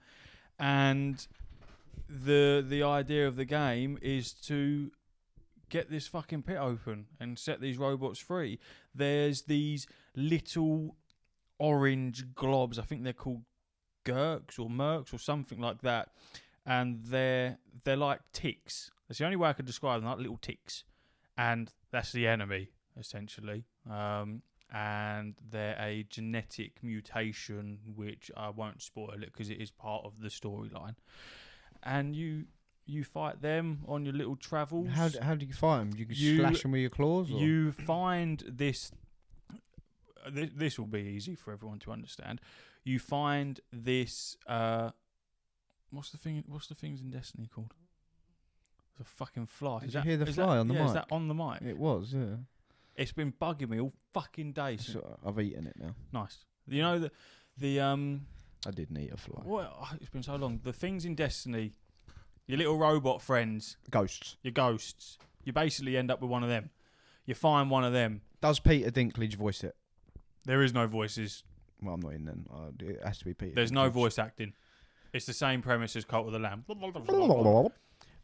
[SPEAKER 1] the idea of the game is to get this fucking pit open and set these robots free. There's these little orange globs. I think they're called Gurks or Mercs or something like that. And they're like ticks. That's the only way I could describe them, like little ticks. And that's the enemy, essentially. And they're a genetic mutation, which I won't spoil it because it is part of the storyline. And you fight them on your little travels.
[SPEAKER 2] How do you fight them? You can slash them with your claws? Or?
[SPEAKER 1] You find this... This will be easy for everyone to understand. You find this... What's the things in Destiny called? It's a fucking fly.
[SPEAKER 2] Did you hear the fly on the mic?
[SPEAKER 1] Is that on the mic?
[SPEAKER 2] It was, yeah.
[SPEAKER 1] It's been bugging me all fucking day.
[SPEAKER 2] So I've eaten it now.
[SPEAKER 1] Nice. You know the
[SPEAKER 2] I didn't eat a fly.
[SPEAKER 1] Well, it's been so long. The things in Destiny, your little robot friends,
[SPEAKER 2] ghosts.
[SPEAKER 1] Your ghosts. You basically end up with one of them. You find one of them.
[SPEAKER 2] Does Peter Dinklage voice it?
[SPEAKER 1] There is no voices.
[SPEAKER 2] Well, I'm not in then. It has to be Peter.
[SPEAKER 1] There's
[SPEAKER 2] Dinklage.
[SPEAKER 1] no voice acting. It's the same premise as Cult of the Lamb.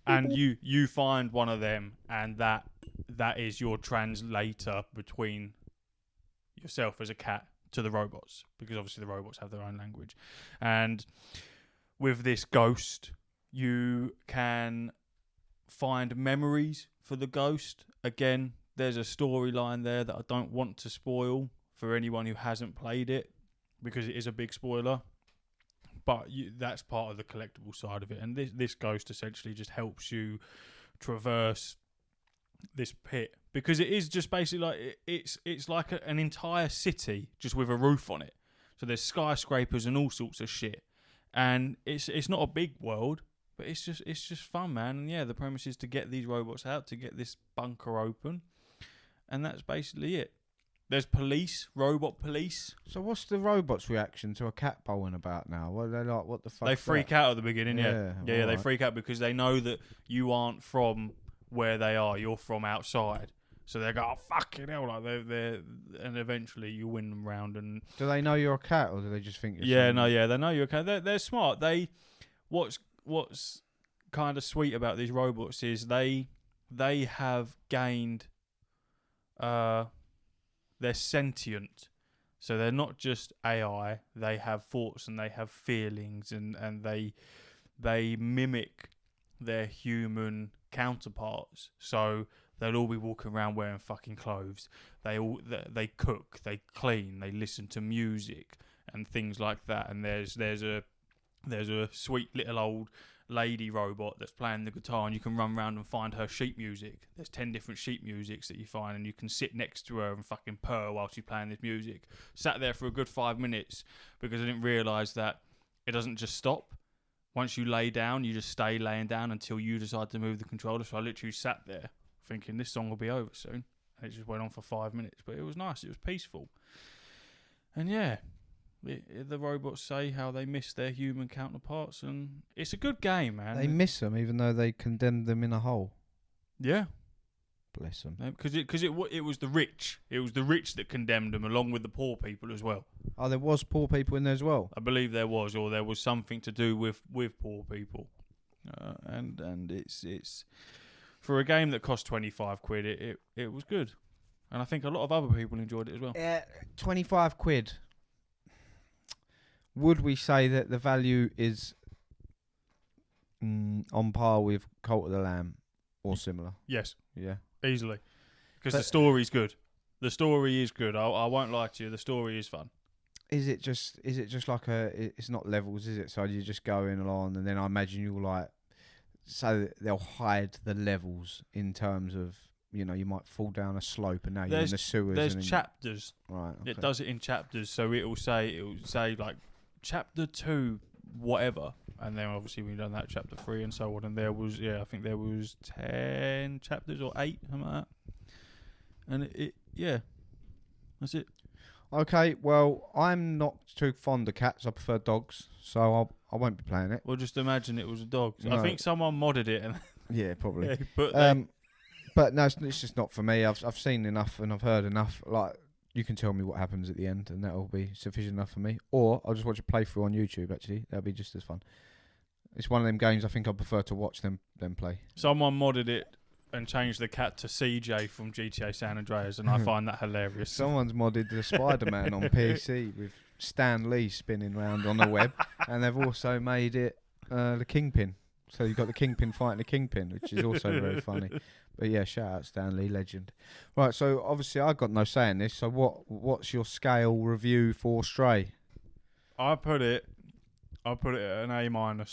[SPEAKER 1] and you find one of them, and that is your translator between yourself as a cat to the robots, because obviously the robots have their own language. And with this ghost, you can find memories for the ghost. Again, there's a storyline there that I don't want to spoil for anyone who hasn't played it, because it is a big spoiler. But that's part of the collectible side of it. And this ghost essentially just helps you traverse this pit, because it is just basically like it's like an entire city just with a roof on it. So there's skyscrapers and all sorts of shit, and it's not a big world, but it's just fun, man. And yeah, the premise is to get these robots out, to get this bunker open, and that's basically it. There's robot police.
[SPEAKER 2] So what's the robot's reaction to a cat bowling about now? What are they like? What the fuck?
[SPEAKER 1] They freak out at the beginning, yeah. They
[SPEAKER 2] right.
[SPEAKER 1] freak out because they know that you aren't from where they are. You're from outside. So they go, oh, fucking hell, like they're, and eventually you win them round. And
[SPEAKER 2] do they know you're a cat, or do they just think you're
[SPEAKER 1] they know you're a cat. They're smart. What's kind of sweet about these robots is they have gained, they're sentient. So they're not just AI. They have thoughts and they have feelings, and they mimic their human counterparts. So they'll all be walking around wearing fucking clothes. They cook, they clean, they listen to music and things like that. And there's a sweet little old lady robot that's playing the guitar, and you can run around and find her sheet music. There's 10 different sheet musics that you find, and you can sit next to her and fucking purr while she's playing this music. Sat there for a good 5 minutes because I didn't realise that it doesn't just stop. Once you lay down, you just stay laying down until you decide to move the controller. So I literally sat there thinking this song will be over soon, and it just went on for 5 minutes. But it was nice. It was peaceful. And yeah, the robots say how they miss their human counterparts, and it's a good game, man.
[SPEAKER 2] They miss them even though they condemned them in a hole.
[SPEAKER 1] Yeah.
[SPEAKER 2] Bless them.
[SPEAKER 1] Because it was the rich. It was the rich that condemned them, along with the poor people as well.
[SPEAKER 2] Oh, there was poor people in there as well?
[SPEAKER 1] I believe there was, or there was something to do with poor people. And it's for a game that cost £25, it was good. And I think a lot of other people enjoyed it as well.
[SPEAKER 2] 25 quid. Would we say that the value is on par with Cult of the Lamb or similar?
[SPEAKER 1] Yes.
[SPEAKER 2] Yeah.
[SPEAKER 1] Easily. Because the story's good. The story is good. I won't lie to you. The story is fun.
[SPEAKER 2] Is it just like it's not levels, is it? So you're just going along, and then I imagine you'll like, so they'll hide the levels in terms of, you know, you might fall down a slope and now you're in the sewers.
[SPEAKER 1] There's chapters.
[SPEAKER 2] Right. Okay.
[SPEAKER 1] It does it in chapters. So it'll say like chapter 2, whatever. And then obviously we've done that, chapter 3 and so on. And there was, I think there was 10 chapters or 8, something like that. And that's it.
[SPEAKER 2] Okay, well, I'm not too fond of cats. I prefer dogs, so I won't be playing it.
[SPEAKER 1] Well, just imagine it was a dog.
[SPEAKER 2] No.
[SPEAKER 1] I think someone modded it. And
[SPEAKER 2] yeah, probably.
[SPEAKER 1] But
[SPEAKER 2] no, it's just not for me. I've seen enough and I've heard enough. Like, you can tell me what happens at the end, and that'll be sufficient enough for me. Or I'll just watch a playthrough on YouTube. Actually, that'll be just as fun. It's one of them games I think I prefer to watch than play.
[SPEAKER 1] Someone modded it and changed the cat to CJ from GTA San Andreas, and I find that hilarious.
[SPEAKER 2] Someone's modded the Spider-Man on PC with Stan Lee spinning around on the web, and they've also made it the Kingpin. So you've got the Kingpin fighting the Kingpin, which is also very funny. But yeah, shout out Stan Lee, legend. Right, so obviously I got no say in this. So what's your scale review for Stray?
[SPEAKER 1] I put it at an A-.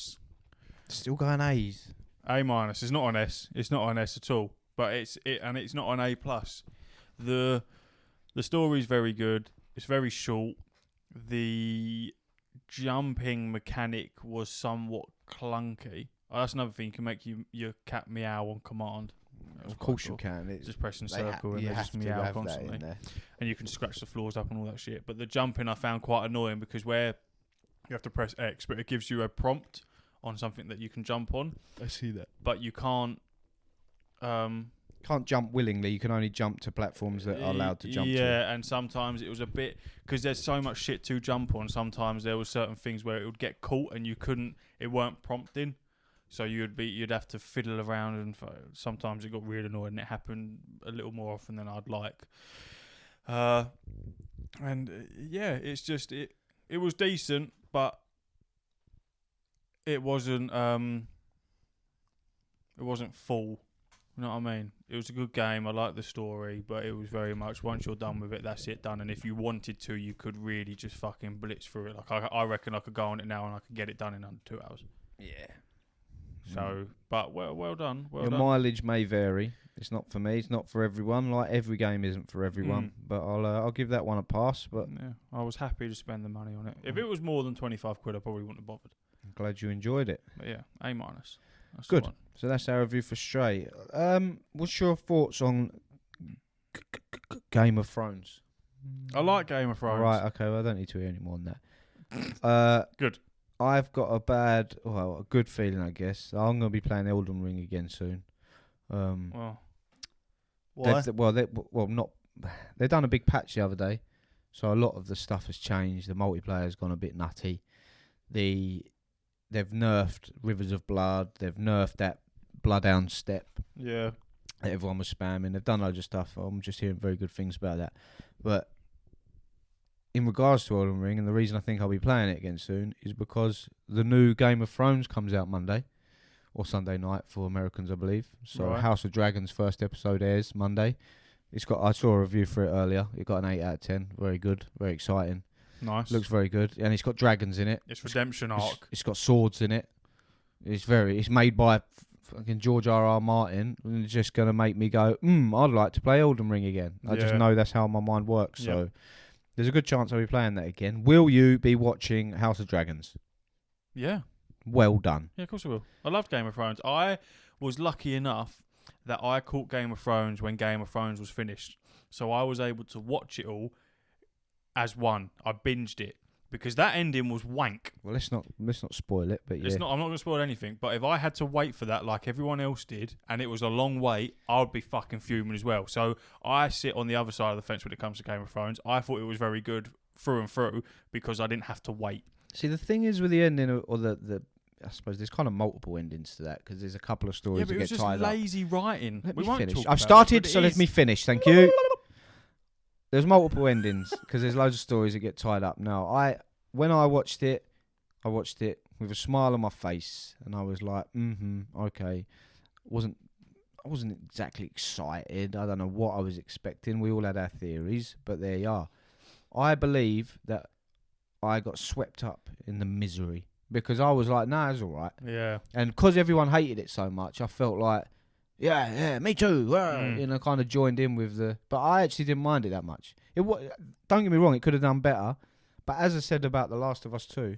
[SPEAKER 2] Still going A's.
[SPEAKER 1] A-. It's not an S. It's not an S at all. But it's not an A+. The story's very good. It's very short. The jumping mechanic was somewhat clunky. Oh, that's another thing. You can make your cat meow on command.
[SPEAKER 2] Of course you can.
[SPEAKER 1] It's just pressing circle and they just meow constantly. And you can scratch the floors up and all that shit. But the jumping I found quite annoying because where you have to press X, but it gives you a prompt on something that you can jump on.
[SPEAKER 2] I see that.
[SPEAKER 1] But you can't...
[SPEAKER 2] can't jump willingly. You can only jump to platforms that are allowed to jump to.
[SPEAKER 1] Yeah, and sometimes it was a bit... Because there's so much shit to jump on, sometimes there were certain things where it would get caught and you couldn't... It weren't prompting. So you'd have to fiddle around, and sometimes it got really annoying. It happened a little more often than I'd like. It's just it was decent, but it wasn't full. You know what I mean? It was a good game. I liked the story, but it was very much once you're done with it, that's it, done. And if you wanted to, you could really just fucking blitz through it. Like I reckon I could go on it now and I could get it done in under 2 hours.
[SPEAKER 2] Yeah.
[SPEAKER 1] So, but well done.
[SPEAKER 2] Your mileage may vary. It's not for me. It's not for everyone. Like every game isn't for everyone. But I'll give that one a pass. But
[SPEAKER 1] yeah, I was happy to spend the money on it. If it was more than 25 quid, I probably wouldn't have bothered.
[SPEAKER 2] I'm glad you enjoyed it.
[SPEAKER 1] But yeah, A-. That's
[SPEAKER 2] good. So that's our review for Stray. What's your thoughts on Game of Thrones?
[SPEAKER 1] I like Game of Thrones.
[SPEAKER 2] Right. Okay. Well, I don't need to hear any more than that.
[SPEAKER 1] Good.
[SPEAKER 2] I've got a good feeling, I guess. I'm going to be playing Elden Ring again soon.
[SPEAKER 1] Why?
[SPEAKER 2] They've done a big patch the other day, so a lot of the stuff has changed. The multiplayer's gone a bit nutty. They've nerfed Rivers of Blood. They've nerfed that Bloodhound Step.
[SPEAKER 1] Yeah.
[SPEAKER 2] That everyone was spamming. They've done loads of stuff. I'm just hearing very good things about that. But in regards to Elden Ring, and the reason I think I'll be playing it again soon is because the new Game of Thrones comes out Monday or Sunday night for Americans, I believe. So
[SPEAKER 1] Right.
[SPEAKER 2] House of Dragons first episode airs Monday. I saw a review for it earlier. It got an 8 out of 10. Very good. Very exciting.
[SPEAKER 1] Nice.
[SPEAKER 2] Looks very good. And it's got dragons in it.
[SPEAKER 1] It's redemption arc.
[SPEAKER 2] It's got swords in it. It's made by fucking George R.R. Martin. And it's just going to make me go, I'd like to play Elden Ring again. I just know that's how my mind works.
[SPEAKER 1] Yep.
[SPEAKER 2] So there's a good chance I'll be playing that again. Will you be watching House of Dragons?
[SPEAKER 1] Yeah.
[SPEAKER 2] Well done.
[SPEAKER 1] Yeah, of course I will. I loved Game of Thrones. I was lucky enough that I caught Game of Thrones when Game of Thrones was finished. So I was able to watch it all as one. I binged it because that ending was wank.
[SPEAKER 2] Well, let's not spoil it, but yeah.
[SPEAKER 1] I'm not going to spoil anything, but if I had to wait for that like everyone else did and it was a long wait, I'd be fucking fuming as well. So I sit on the other side of the fence when it comes to Game of Thrones. I thought it was very good through and through because I didn't have to wait.
[SPEAKER 2] See, the thing is with the ending, or the I suppose there's kind of multiple endings to that because there's a couple of stories that get tied up.
[SPEAKER 1] Yeah, but it was just lazy writing.
[SPEAKER 2] Let
[SPEAKER 1] we
[SPEAKER 2] me
[SPEAKER 1] won't
[SPEAKER 2] finish.
[SPEAKER 1] talk
[SPEAKER 2] I've
[SPEAKER 1] about
[SPEAKER 2] started,
[SPEAKER 1] it,
[SPEAKER 2] so let me finish. Thank you. There's multiple endings because there's loads of stories that get tied up. Now, when I watched it with a smile on my face, and I was like, okay. I wasn't exactly excited. I don't know what I was expecting. We all had our theories, but there you are. I believe that I got swept up in the misery because I was like, nah, it's all right.
[SPEAKER 1] Yeah.
[SPEAKER 2] And because everyone hated it so much, I felt like, yeah, me too. Kind of joined in with but I actually didn't mind it that much. Don't get me wrong, it could have done better. But as I said about The Last of Us 2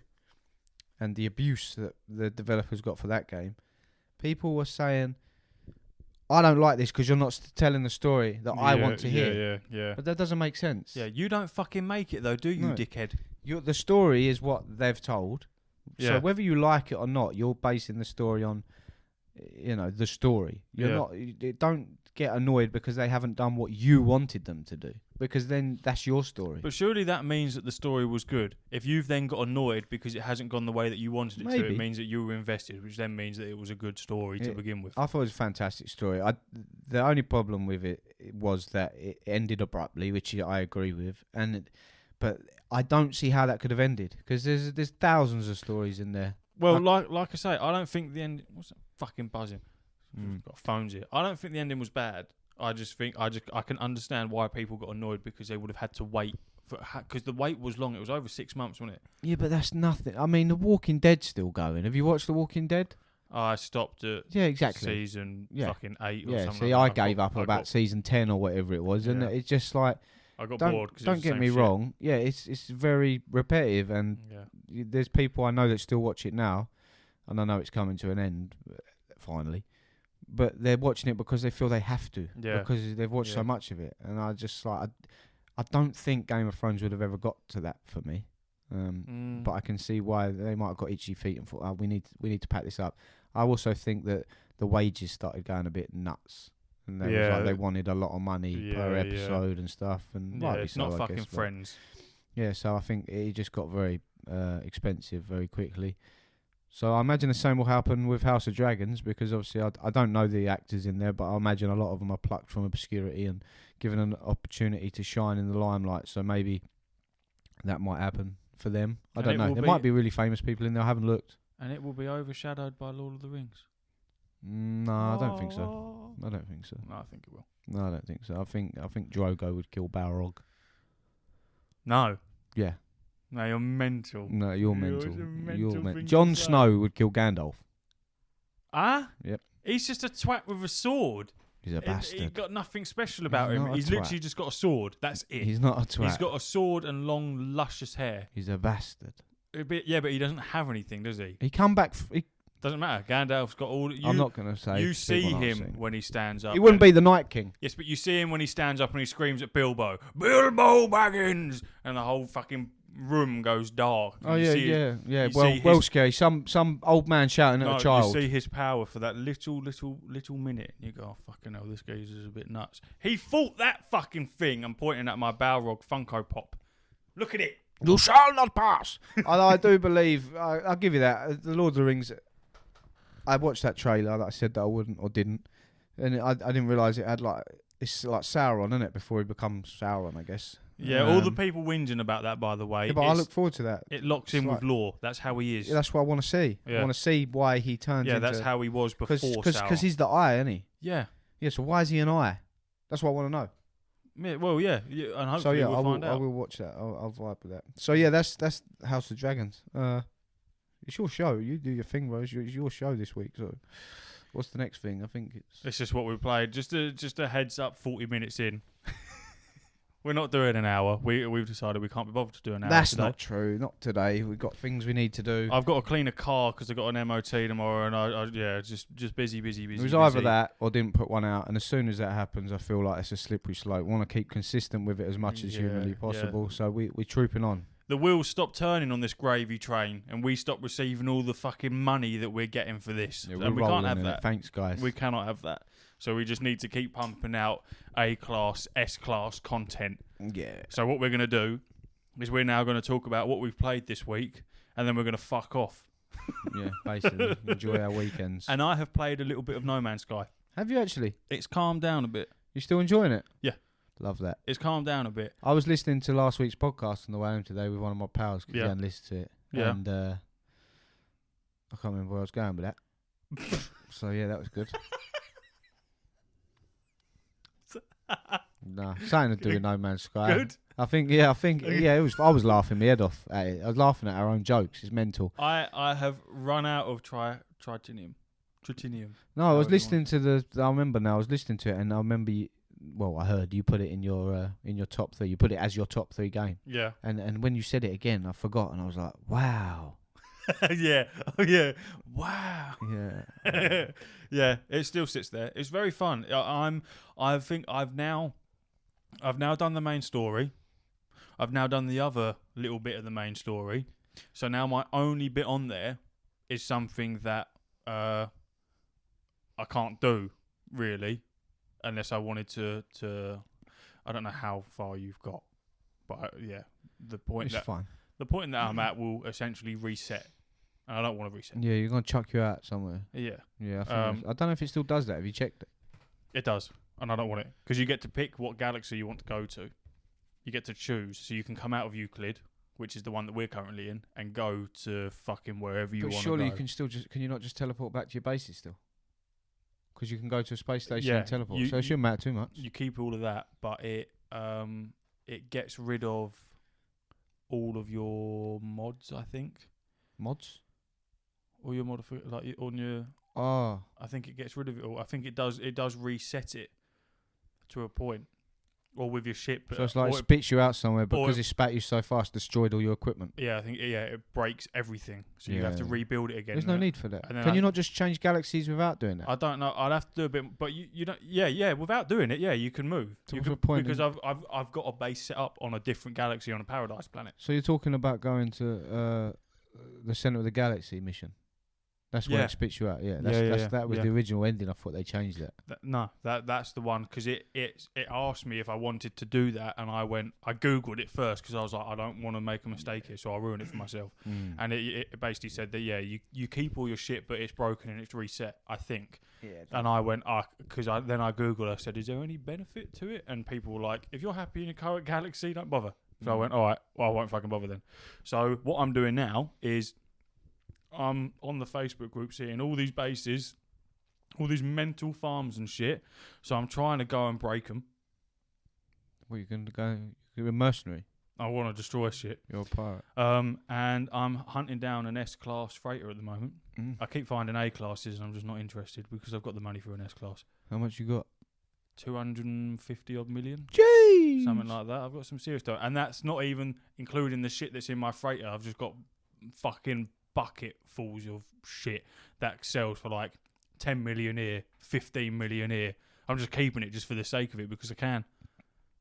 [SPEAKER 2] and the abuse that the developers got for that game, people were saying, I don't like this because you're not telling the story that I want to hear.
[SPEAKER 1] Yeah.
[SPEAKER 2] But that doesn't make sense.
[SPEAKER 1] Yeah, you don't fucking make it though, do you,
[SPEAKER 2] No.
[SPEAKER 1] dickhead?
[SPEAKER 2] The story is what they've told.
[SPEAKER 1] Yeah.
[SPEAKER 2] So whether you like it or not, you're basing the story on, the story. You're not. Don't get annoyed because they haven't done what you wanted them to do, because then that's your story.
[SPEAKER 1] But surely that means that the story was good. If you've then got annoyed because it hasn't gone the way that you wanted it to, it means that you were invested, which then means that it was a good story to begin with.
[SPEAKER 2] I thought it was a fantastic story. The only problem with it was that it ended abruptly, which I agree with, but I don't see how that could have ended because there's thousands of stories in there.
[SPEAKER 1] Well, like I say, I don't think the end. What's that fucking buzzing? Got phones here. I don't think the ending was bad. I just think I can understand why people got annoyed because they would have had to wait because the wait was long. It was over 6 months, wasn't it?
[SPEAKER 2] Yeah, but that's nothing. I mean, The Walking Dead's still going. Have you watched The Walking Dead?
[SPEAKER 1] I stopped at season fucking 8 or something.
[SPEAKER 2] See, I gave up about season 10 or whatever it was, and it's just like
[SPEAKER 1] I got bored.
[SPEAKER 2] Don't get me wrong. Yeah, it's very repetitive, and there's people I know that still watch it now, and I know it's coming to an end finally. But they're watching it because they feel they have to, because they've watched so much of it. And I just I don't think Game of Thrones would have ever got to that for me. But I can see why they might have got itchy feet and thought, we need to pack this up. I also think that the wages started going a bit nuts, and they wanted a lot of money per episode and stuff. And
[SPEAKER 1] it's not fucking Friends.
[SPEAKER 2] Yeah, so I think it just got very expensive very quickly. So I imagine the same will happen with House of Dragons, because obviously I don't know the actors in there, but I imagine a lot of them are plucked from obscurity and given an opportunity to shine in the limelight. So maybe that might happen for them. I
[SPEAKER 1] And
[SPEAKER 2] don't
[SPEAKER 1] it
[SPEAKER 2] know.
[SPEAKER 1] will
[SPEAKER 2] There
[SPEAKER 1] be-
[SPEAKER 2] might be really famous people in there. I haven't looked.
[SPEAKER 1] And it will be overshadowed by Lord of the Rings.
[SPEAKER 2] No, I don't think so. I don't think so.
[SPEAKER 1] No, I think it will.
[SPEAKER 2] No, I don't think so. I think Drogo would kill Balrog.
[SPEAKER 1] No.
[SPEAKER 2] Yeah.
[SPEAKER 1] No, you're mental.
[SPEAKER 2] No, you're
[SPEAKER 1] You're
[SPEAKER 2] mental.
[SPEAKER 1] a mental
[SPEAKER 2] You're
[SPEAKER 1] thing
[SPEAKER 2] mental.
[SPEAKER 1] to
[SPEAKER 2] Jon
[SPEAKER 1] say.
[SPEAKER 2] Snow would kill Gandalf.
[SPEAKER 1] Ah?
[SPEAKER 2] Yep.
[SPEAKER 1] He's just a twat with a sword.
[SPEAKER 2] He's a bastard.
[SPEAKER 1] He's got nothing special about
[SPEAKER 2] He's
[SPEAKER 1] him.
[SPEAKER 2] not a
[SPEAKER 1] He's
[SPEAKER 2] twat.
[SPEAKER 1] literally just got a sword. That's it.
[SPEAKER 2] He's not a twat.
[SPEAKER 1] He's got a sword and long, luscious hair.
[SPEAKER 2] He's a bastard.
[SPEAKER 1] But he doesn't have anything, does he?
[SPEAKER 2] He come back.
[SPEAKER 1] Doesn't matter. Gandalf's got all.
[SPEAKER 2] I'm not going to say.
[SPEAKER 1] You see
[SPEAKER 2] people I've
[SPEAKER 1] him
[SPEAKER 2] seen.
[SPEAKER 1] when he stands up.
[SPEAKER 2] He wouldn't
[SPEAKER 1] and-
[SPEAKER 2] be the Night King.
[SPEAKER 1] Yes, but you see him when he stands up and he screams at Bilbo, "Bilbo Baggins!" and the whole fucking room goes dark.
[SPEAKER 2] Oh
[SPEAKER 1] You
[SPEAKER 2] yeah,
[SPEAKER 1] see
[SPEAKER 2] yeah, yeah.
[SPEAKER 1] you
[SPEAKER 2] Well,
[SPEAKER 1] see
[SPEAKER 2] well
[SPEAKER 1] his-
[SPEAKER 2] scary. Some old man shouting at
[SPEAKER 1] No,
[SPEAKER 2] a child.
[SPEAKER 1] you see his power for that little minute, and you go, "Oh fucking hell, this guy's a bit nuts." He fought that fucking thing. I'm pointing at my Balrog Funko Pop. Look at it.
[SPEAKER 2] You shall not pass. I do believe. I'll give you that. The Lord of the Rings. I watched that trailer that I said that I wouldn't or didn't, and I didn't realise it had it's like Sauron, isn't it? Before he becomes Sauron, I guess.
[SPEAKER 1] Yeah, all the people whinging about that, by the way.
[SPEAKER 2] Yeah, but I look forward to that.
[SPEAKER 1] It locks
[SPEAKER 2] it's
[SPEAKER 1] in
[SPEAKER 2] like-
[SPEAKER 1] with lore. That's how he is.
[SPEAKER 2] Yeah, that's what I want to see. I
[SPEAKER 1] Yeah.
[SPEAKER 2] want to see why he turns.
[SPEAKER 1] Yeah,
[SPEAKER 2] into,
[SPEAKER 1] that's how he was before Sauron.
[SPEAKER 2] Because he's the eye, isn't he?
[SPEAKER 1] Yeah.
[SPEAKER 2] Yeah. So why is he an eye? That's what I want to know.
[SPEAKER 1] Yeah, well, yeah, and hopefully
[SPEAKER 2] So yeah,
[SPEAKER 1] we'll find
[SPEAKER 2] I
[SPEAKER 1] out.
[SPEAKER 2] will watch that. I'll vibe with that. So yeah, that's House of Dragons. It's your show. You do your thing, Rose. It's your show this week. So what's the next thing? I think it's.
[SPEAKER 1] It's just what we played. Just a heads up. 40 minutes in, we're not doing an hour. We've decided we can't be bothered to do an hour.
[SPEAKER 2] That's
[SPEAKER 1] today.
[SPEAKER 2] not true. Not today. We've got things we need to do.
[SPEAKER 1] I've got to clean a car because I've got an MOT tomorrow, and I just busy.
[SPEAKER 2] It was either that or didn't put one out, and as soon as that happens, I feel like it's a slippery slope. Want to keep consistent with it as much as humanly possible, so we're trooping on.
[SPEAKER 1] The wheels stop turning on this gravy train, and we stop receiving all the fucking money that we're getting for this.
[SPEAKER 2] Yeah,
[SPEAKER 1] and we can't have
[SPEAKER 2] in it.
[SPEAKER 1] that.
[SPEAKER 2] Thanks, guys.
[SPEAKER 1] We cannot have that. So we just need to keep pumping out A-class, S-class content.
[SPEAKER 2] Yeah.
[SPEAKER 1] So what we're going to do is we're now going to talk about what we've played this week, and then we're going to fuck off.
[SPEAKER 2] Yeah, basically. Enjoy our weekends.
[SPEAKER 1] And I have played a little bit of No Man's Sky.
[SPEAKER 2] Have you actually?
[SPEAKER 1] It's calmed down a bit.
[SPEAKER 2] You still enjoying it?
[SPEAKER 1] Yeah.
[SPEAKER 2] Love that.
[SPEAKER 1] It's calmed down a bit.
[SPEAKER 2] I was listening to last week's podcast on the way home today with one of my pals because
[SPEAKER 1] Yeah.
[SPEAKER 2] he hadn't listened to it.
[SPEAKER 1] Yeah.
[SPEAKER 2] And I can't remember where I was going with that. So yeah, that was good. Nah, something to do with No Man's Sky.
[SPEAKER 1] Good.
[SPEAKER 2] I think it was. I was laughing my head off at it. I was laughing at our own jokes. It's mental.
[SPEAKER 1] I have run out of tritinium. Tritinium.
[SPEAKER 2] No, I was
[SPEAKER 1] However you
[SPEAKER 2] listening to the. I remember now. I was listening to it, and I remember. I heard you put it in your top 3. You put it as your top 3 game,
[SPEAKER 1] Yeah.
[SPEAKER 2] and when you said it again, I forgot, and I was like, wow.
[SPEAKER 1] Yeah. Oh yeah. Wow.
[SPEAKER 2] Yeah.
[SPEAKER 1] Yeah. It still sits there. It's very fun. I think I've now done the main story. I've now done the other little bit of the main story. So now my only bit on there is something that I can't do really, unless I wanted to. I don't know how far you've got, but yeah, the point
[SPEAKER 2] It's fine.
[SPEAKER 1] the point that I'm at will essentially reset, and I don't want to reset.
[SPEAKER 2] Yeah, you're gonna chuck you out somewhere.
[SPEAKER 1] Yeah,
[SPEAKER 2] Yeah, I don't know if it still does that. Have you checked it?
[SPEAKER 1] it does, and I don't want it because you get to pick what galaxy you want to go to. You get to choose, so you can come out of Euclid, which is the one that we're currently in, and go to fucking wherever you
[SPEAKER 2] But
[SPEAKER 1] want to
[SPEAKER 2] surely
[SPEAKER 1] go.
[SPEAKER 2] you can still can you not just teleport back to your bases still? Because you can go to a space station
[SPEAKER 1] Yeah,
[SPEAKER 2] and teleport.
[SPEAKER 1] you-
[SPEAKER 2] So it shouldn't matter too much.
[SPEAKER 1] You keep all of that, but it gets rid of all of your mods, I think.
[SPEAKER 2] Mods?
[SPEAKER 1] All your on your.
[SPEAKER 2] Oh.
[SPEAKER 1] I think it gets rid of it all. I think it does reset it to a point, or with your ship.
[SPEAKER 2] So it's like it
[SPEAKER 1] or
[SPEAKER 2] spits you out somewhere
[SPEAKER 1] or
[SPEAKER 2] because
[SPEAKER 1] it-
[SPEAKER 2] it spat you so fast, destroyed all your equipment.
[SPEAKER 1] yeah, I think it breaks everything, so you have to
[SPEAKER 2] Yeah.
[SPEAKER 1] rebuild it again.
[SPEAKER 2] There's no need for that.
[SPEAKER 1] and then
[SPEAKER 2] Can you not just change galaxies without doing that?
[SPEAKER 1] I don't know. I'd have to do a bit, but you don't. Yeah. Without doing it, yeah, you can move.
[SPEAKER 2] So
[SPEAKER 1] You
[SPEAKER 2] what's
[SPEAKER 1] can,
[SPEAKER 2] the point
[SPEAKER 1] because
[SPEAKER 2] in-
[SPEAKER 1] I've got a base set up on a different galaxy on a paradise planet.
[SPEAKER 2] So you're talking about going to the center of the galaxy mission? That's when
[SPEAKER 1] Yeah.
[SPEAKER 2] it spits you out. Yeah,
[SPEAKER 1] Yeah,
[SPEAKER 2] that was
[SPEAKER 1] yeah.
[SPEAKER 2] the original ending. I thought they changed it.
[SPEAKER 1] That's the one because it asked me if I wanted to do that, and I googled it first because I was like, I don't want to make a mistake here, so I'll ruin it for myself. And it basically said that you keep all your shit, but it's broken and it's reset, I think.
[SPEAKER 2] Yeah.
[SPEAKER 1] And I went, because then I googled. I said, is there any benefit to it? And people were like, if you're happy in your current galaxy, don't bother. So I went, all right, well, I won't fucking bother then. So what I'm doing now is I'm on the Facebook group seeing all these bases, all these mental farms and shit. So I'm trying to go and break them.
[SPEAKER 2] Well, you're going to go... You're a mercenary.
[SPEAKER 1] I want to destroy shit.
[SPEAKER 2] You're a pirate.
[SPEAKER 1] And I'm hunting down an S-class freighter at the moment. I keep finding A-classes and I'm just not interested because I've got the money for an S-class.
[SPEAKER 2] How much you got?
[SPEAKER 1] 250 odd million.
[SPEAKER 2] Jeez!
[SPEAKER 1] Something like that. I've got some serious stuff. And that's not even including the shit that's in my freighter. I've just got fucking bucketfuls of shit that sells for like 10 million here, 15 million here. I'm just keeping it just for the sake of it because I can.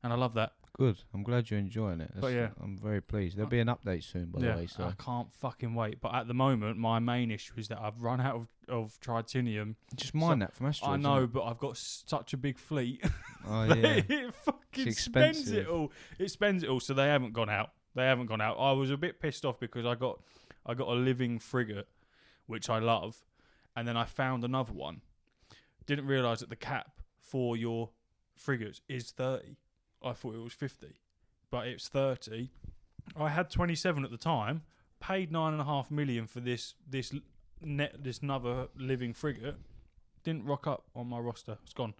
[SPEAKER 1] And I love that.
[SPEAKER 2] Good. I'm glad you're enjoying it.
[SPEAKER 1] But yeah.
[SPEAKER 2] I'm very pleased. There'll be an update soon, by the way. So
[SPEAKER 1] I can't fucking wait. But at the moment, my main issue is that I've run out of tritinium.
[SPEAKER 2] just mine that from asteroids.
[SPEAKER 1] I know, but I've got such a big fleet.
[SPEAKER 2] Oh, yeah.
[SPEAKER 1] It fucking
[SPEAKER 2] It's
[SPEAKER 1] spends
[SPEAKER 2] expensive.
[SPEAKER 1] it all. It spends it all. So they haven't gone out. I was a bit pissed off because I got a living frigate, which I love, and then I found another one. Didn't realise that the cap for your frigates is 30. I thought it was 50, but it's 30. I had 27 at the time. Paid 9.5 million for this another living frigate. Didn't rock up on my roster. It's gone.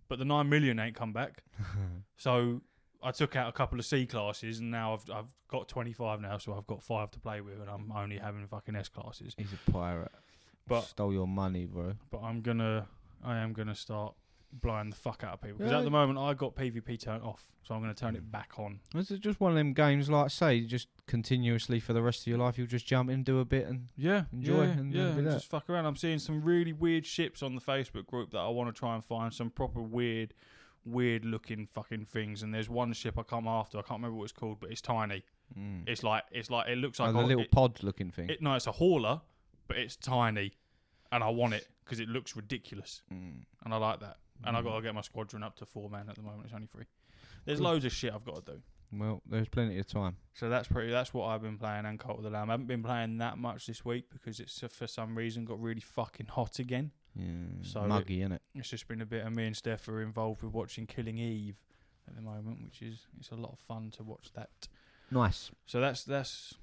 [SPEAKER 1] But the 9 million ain't come back. So I took out a couple of C classes, and now I've got 25 now, so I've got 5 to play with, and I'm only having fucking S classes.
[SPEAKER 2] He's a pirate.
[SPEAKER 1] But
[SPEAKER 2] stole your money, bro.
[SPEAKER 1] But I am gonna start blowing the fuck out of people because at the moment I got PvP turned off, so I'm gonna turn it back on.
[SPEAKER 2] Is it just one of them games, like say, just continuously for the rest of your life? You'll just jump in, do a bit, and enjoy, and do that.
[SPEAKER 1] Just fuck around. I'm seeing some really weird ships on the Facebook group that I want to try and find some proper weird looking fucking things. And there's one ship I come after. I can't remember what it's called, but it's tiny. It's like it looks like
[SPEAKER 2] a little pod looking thing.
[SPEAKER 1] No, it's a hauler, but it's tiny, and I want it because it looks ridiculous, and I like that. And I got to get my squadron up to 4 man at the moment. It's only 3. There's loads of shit I've got to do.
[SPEAKER 2] Well, there's plenty of time.
[SPEAKER 1] So that's what I've been playing, and Cult of the Lamb. I haven't been playing that much this week because it's for some reason got really fucking hot again.
[SPEAKER 2] Yeah,
[SPEAKER 1] so
[SPEAKER 2] muggy, innit?
[SPEAKER 1] It's just been a bit of me and Steph are involved with watching Killing Eve at the moment, which is it's a lot of fun to watch that.
[SPEAKER 2] Nice.
[SPEAKER 1] So that's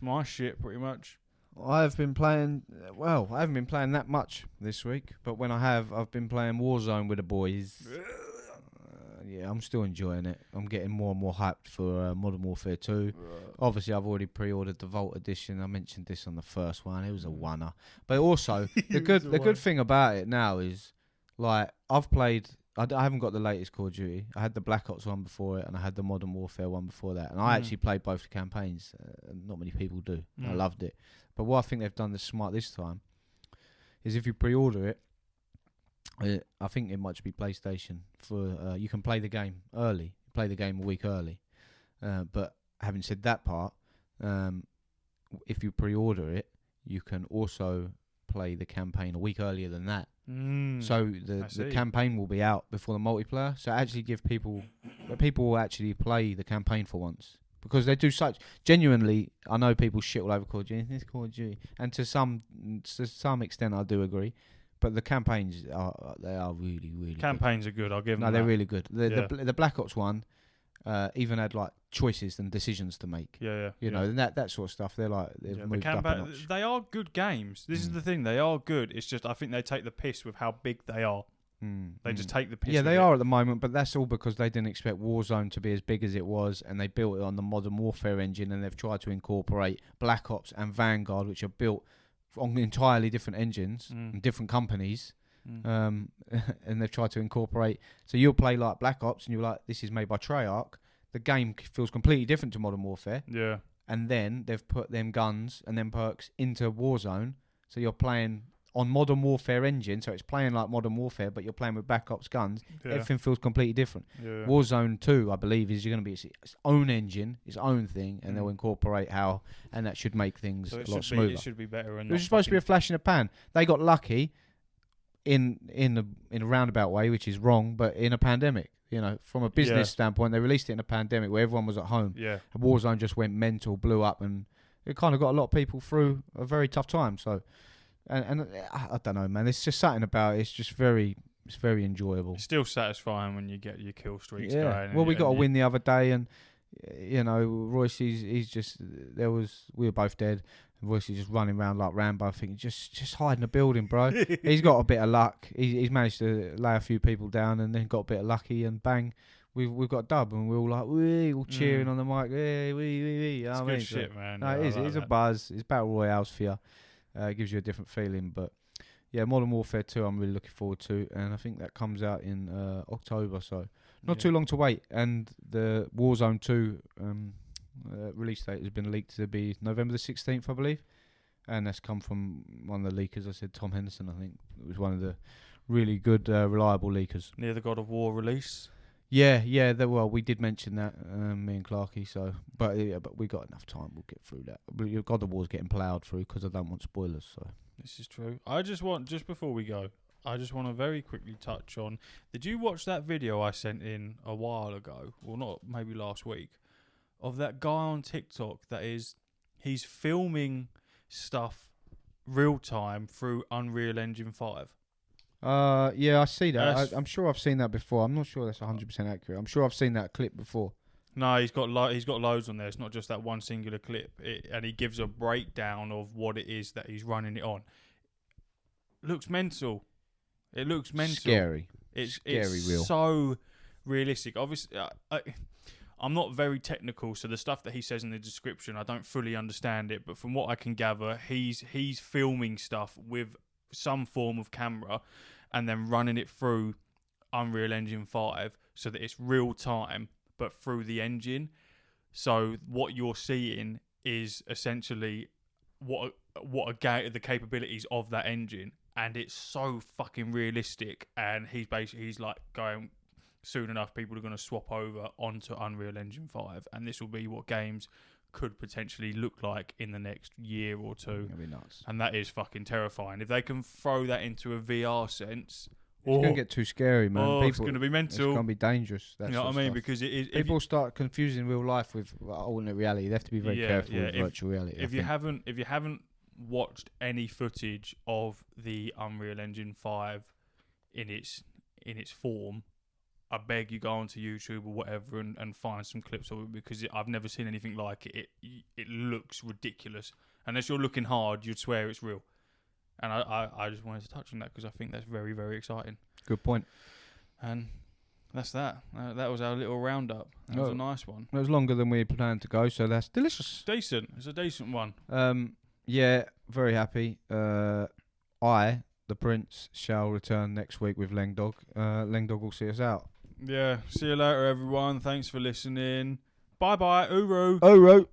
[SPEAKER 1] my shit pretty much.
[SPEAKER 2] I've been playing. Well, I haven't been playing that much this week, but when I have, I've been playing Warzone with the boys. Yeah, I'm still enjoying it. I'm getting more and more hyped for Modern Warfare 2. Obviously, I've already pre-ordered the Vault Edition. I mentioned this on the first one. It was a oneer. But also, the good thing about it now is, like, I've played... I haven't got the latest Call of Duty. I had the Black Ops one before it, and I had the Modern Warfare one before that. And I actually played both the campaigns. Not many people do. I loved it. But what I think they've done this smart this time is if you pre-order it, I think it might be PlayStation. You can play the game early. Play the game a week early. But having said that part, if you pre-order it, you can also play the campaign a week earlier than that. So the campaign will be out before the multiplayer. So actually give people will actually play the campaign for once. Because they do such genuinely, I know people shit all over Call of Duty. It's Call of Duty, and to some extent, I do agree. But the campaigns are really really.
[SPEAKER 1] Campaigns are good. I'll give them.
[SPEAKER 2] No, they're really good. The Black Ops one even had like choices and decisions to make. You know, and that sort of stuff. They've moved up a notch.
[SPEAKER 1] They are good games. This is the thing. They are good. It's just I think they take the piss with how big they are. They just take the piss.
[SPEAKER 2] Yeah, they are at the moment, but that's all because they didn't expect Warzone to be as big as it was, and they built it on the Modern Warfare engine, and they've tried to incorporate Black Ops and Vanguard, which are built on entirely different engines and different companies, and they've tried to incorporate. So you'll play like Black Ops, and you're like, this is made by Treyarch. The game feels completely different to Modern Warfare. And then they've put them guns and them perks into Warzone, so you're playing on Modern Warfare engine, so it's playing like Modern Warfare, but you're playing with Black Ops guns.
[SPEAKER 1] Yeah.
[SPEAKER 2] Everything feels completely different.
[SPEAKER 1] Yeah.
[SPEAKER 2] Warzone 2, I believe, is going to be its own engine, its own thing, and they'll incorporate and that should make things
[SPEAKER 1] So
[SPEAKER 2] a
[SPEAKER 1] it
[SPEAKER 2] lot
[SPEAKER 1] should
[SPEAKER 2] smoother.
[SPEAKER 1] it should be better. And
[SPEAKER 2] It was supposed to be a flash in the pan. They got lucky in a roundabout way, which is wrong, but in a pandemic. You know, from a business standpoint, they released it in a pandemic where everyone was at home.
[SPEAKER 1] Yeah.
[SPEAKER 2] Warzone just went mental, blew up, and it kind of got a lot of people through a very tough time. So, and I don't know, man. It's just something about it. It's just it's very enjoyable.
[SPEAKER 1] It's still satisfying when you get your kill streaks
[SPEAKER 2] Yeah.
[SPEAKER 1] going.
[SPEAKER 2] Well, we got a win the other day, and you know, Royce, he's just we were both dead. And Royce is just running around like Rambo, thinking just hide in the building, bro. He's got a bit of luck. He's managed to lay a few people down, and then got a bit of lucky, and bang, we've got a dub, and we're all like, wee, all cheering on the mic, wee, wee. You know
[SPEAKER 1] It's
[SPEAKER 2] what
[SPEAKER 1] good
[SPEAKER 2] I mean?
[SPEAKER 1] shit, man.
[SPEAKER 2] No,
[SPEAKER 1] Yeah,
[SPEAKER 2] it is.
[SPEAKER 1] I like
[SPEAKER 2] It's a
[SPEAKER 1] that.
[SPEAKER 2] buzz. It's battle royales for you. It gives you a different feeling, but yeah, Modern Warfare 2, I'm really looking forward to, and I think that comes out in October, so not too long to wait. And the Warzone 2 release date has been leaked to be November the 16th, I believe, and that's come from one of the leakers. I said Tom Henderson. I think it was one of the really good, reliable leakers.
[SPEAKER 1] Near the God of War release.
[SPEAKER 2] Yeah. Well, we did mention that, me and Clarkey. So, but we got enough time. We'll get through that. But God of War's getting ploughed through because I don't want spoilers. So.
[SPEAKER 1] This is true. Just before we go, I just want to very quickly touch on. Did you watch that video I sent in a while ago, or not? Maybe last week, of that guy on TikTok he's filming stuff real time through Unreal Engine 5.
[SPEAKER 2] Yeah, I see that.
[SPEAKER 1] That's-
[SPEAKER 2] I'm sure I've seen that before. I'm not sure that's 100% accurate. I'm sure I've seen that clip before.
[SPEAKER 1] No, he's got loads on there. It's not just that one singular clip, and he gives a breakdown of what it is that he's running it on. Looks mental. It looks mental.
[SPEAKER 2] Scary.
[SPEAKER 1] It's
[SPEAKER 2] real.
[SPEAKER 1] So realistic. Obviously, I'm not very technical, so the stuff that he says in the description, I don't fully understand it. But from what I can gather, he's filming stuff with some form of camera, and then running it through Unreal Engine 5 so that it's real time, but through the engine. So what you're seeing is essentially what the capabilities of that engine, and it's so fucking realistic. And he's like going, soon enough people are going to swap over onto Unreal Engine 5, and this will be what games could potentially look like in the next year or two.
[SPEAKER 2] That'd be nuts.
[SPEAKER 1] And that is fucking terrifying. If they can throw that into a VR sense,
[SPEAKER 2] It's going to get too scary, man.
[SPEAKER 1] it's going to be
[SPEAKER 2] It's
[SPEAKER 1] mental.
[SPEAKER 2] going to be dangerous.
[SPEAKER 1] You know what I mean? Because it is.
[SPEAKER 2] People start confusing real life with alternate reality. They have to be very careful with virtual reality.
[SPEAKER 1] If you haven't watched any footage of the Unreal Engine 5 in its form, I beg you, go onto YouTube or whatever and find some clips of it, because I've never seen anything like it. It looks ridiculous. Unless you're looking hard, you'd swear it's real. And I just wanted to touch on that because I think that's very, very exciting.
[SPEAKER 2] Good point.
[SPEAKER 1] And that's that. That was our little roundup. That was a nice one.
[SPEAKER 2] It was longer than we had planned to go, so that's delicious.
[SPEAKER 1] Decent. It's a decent one.
[SPEAKER 2] Yeah, very happy. I, the Prince, shall return next week with Lengdog. Lengdog will see us out.
[SPEAKER 1] Yeah. See you later, everyone. Thanks for listening. Bye-bye. Uru.
[SPEAKER 2] Oh, right.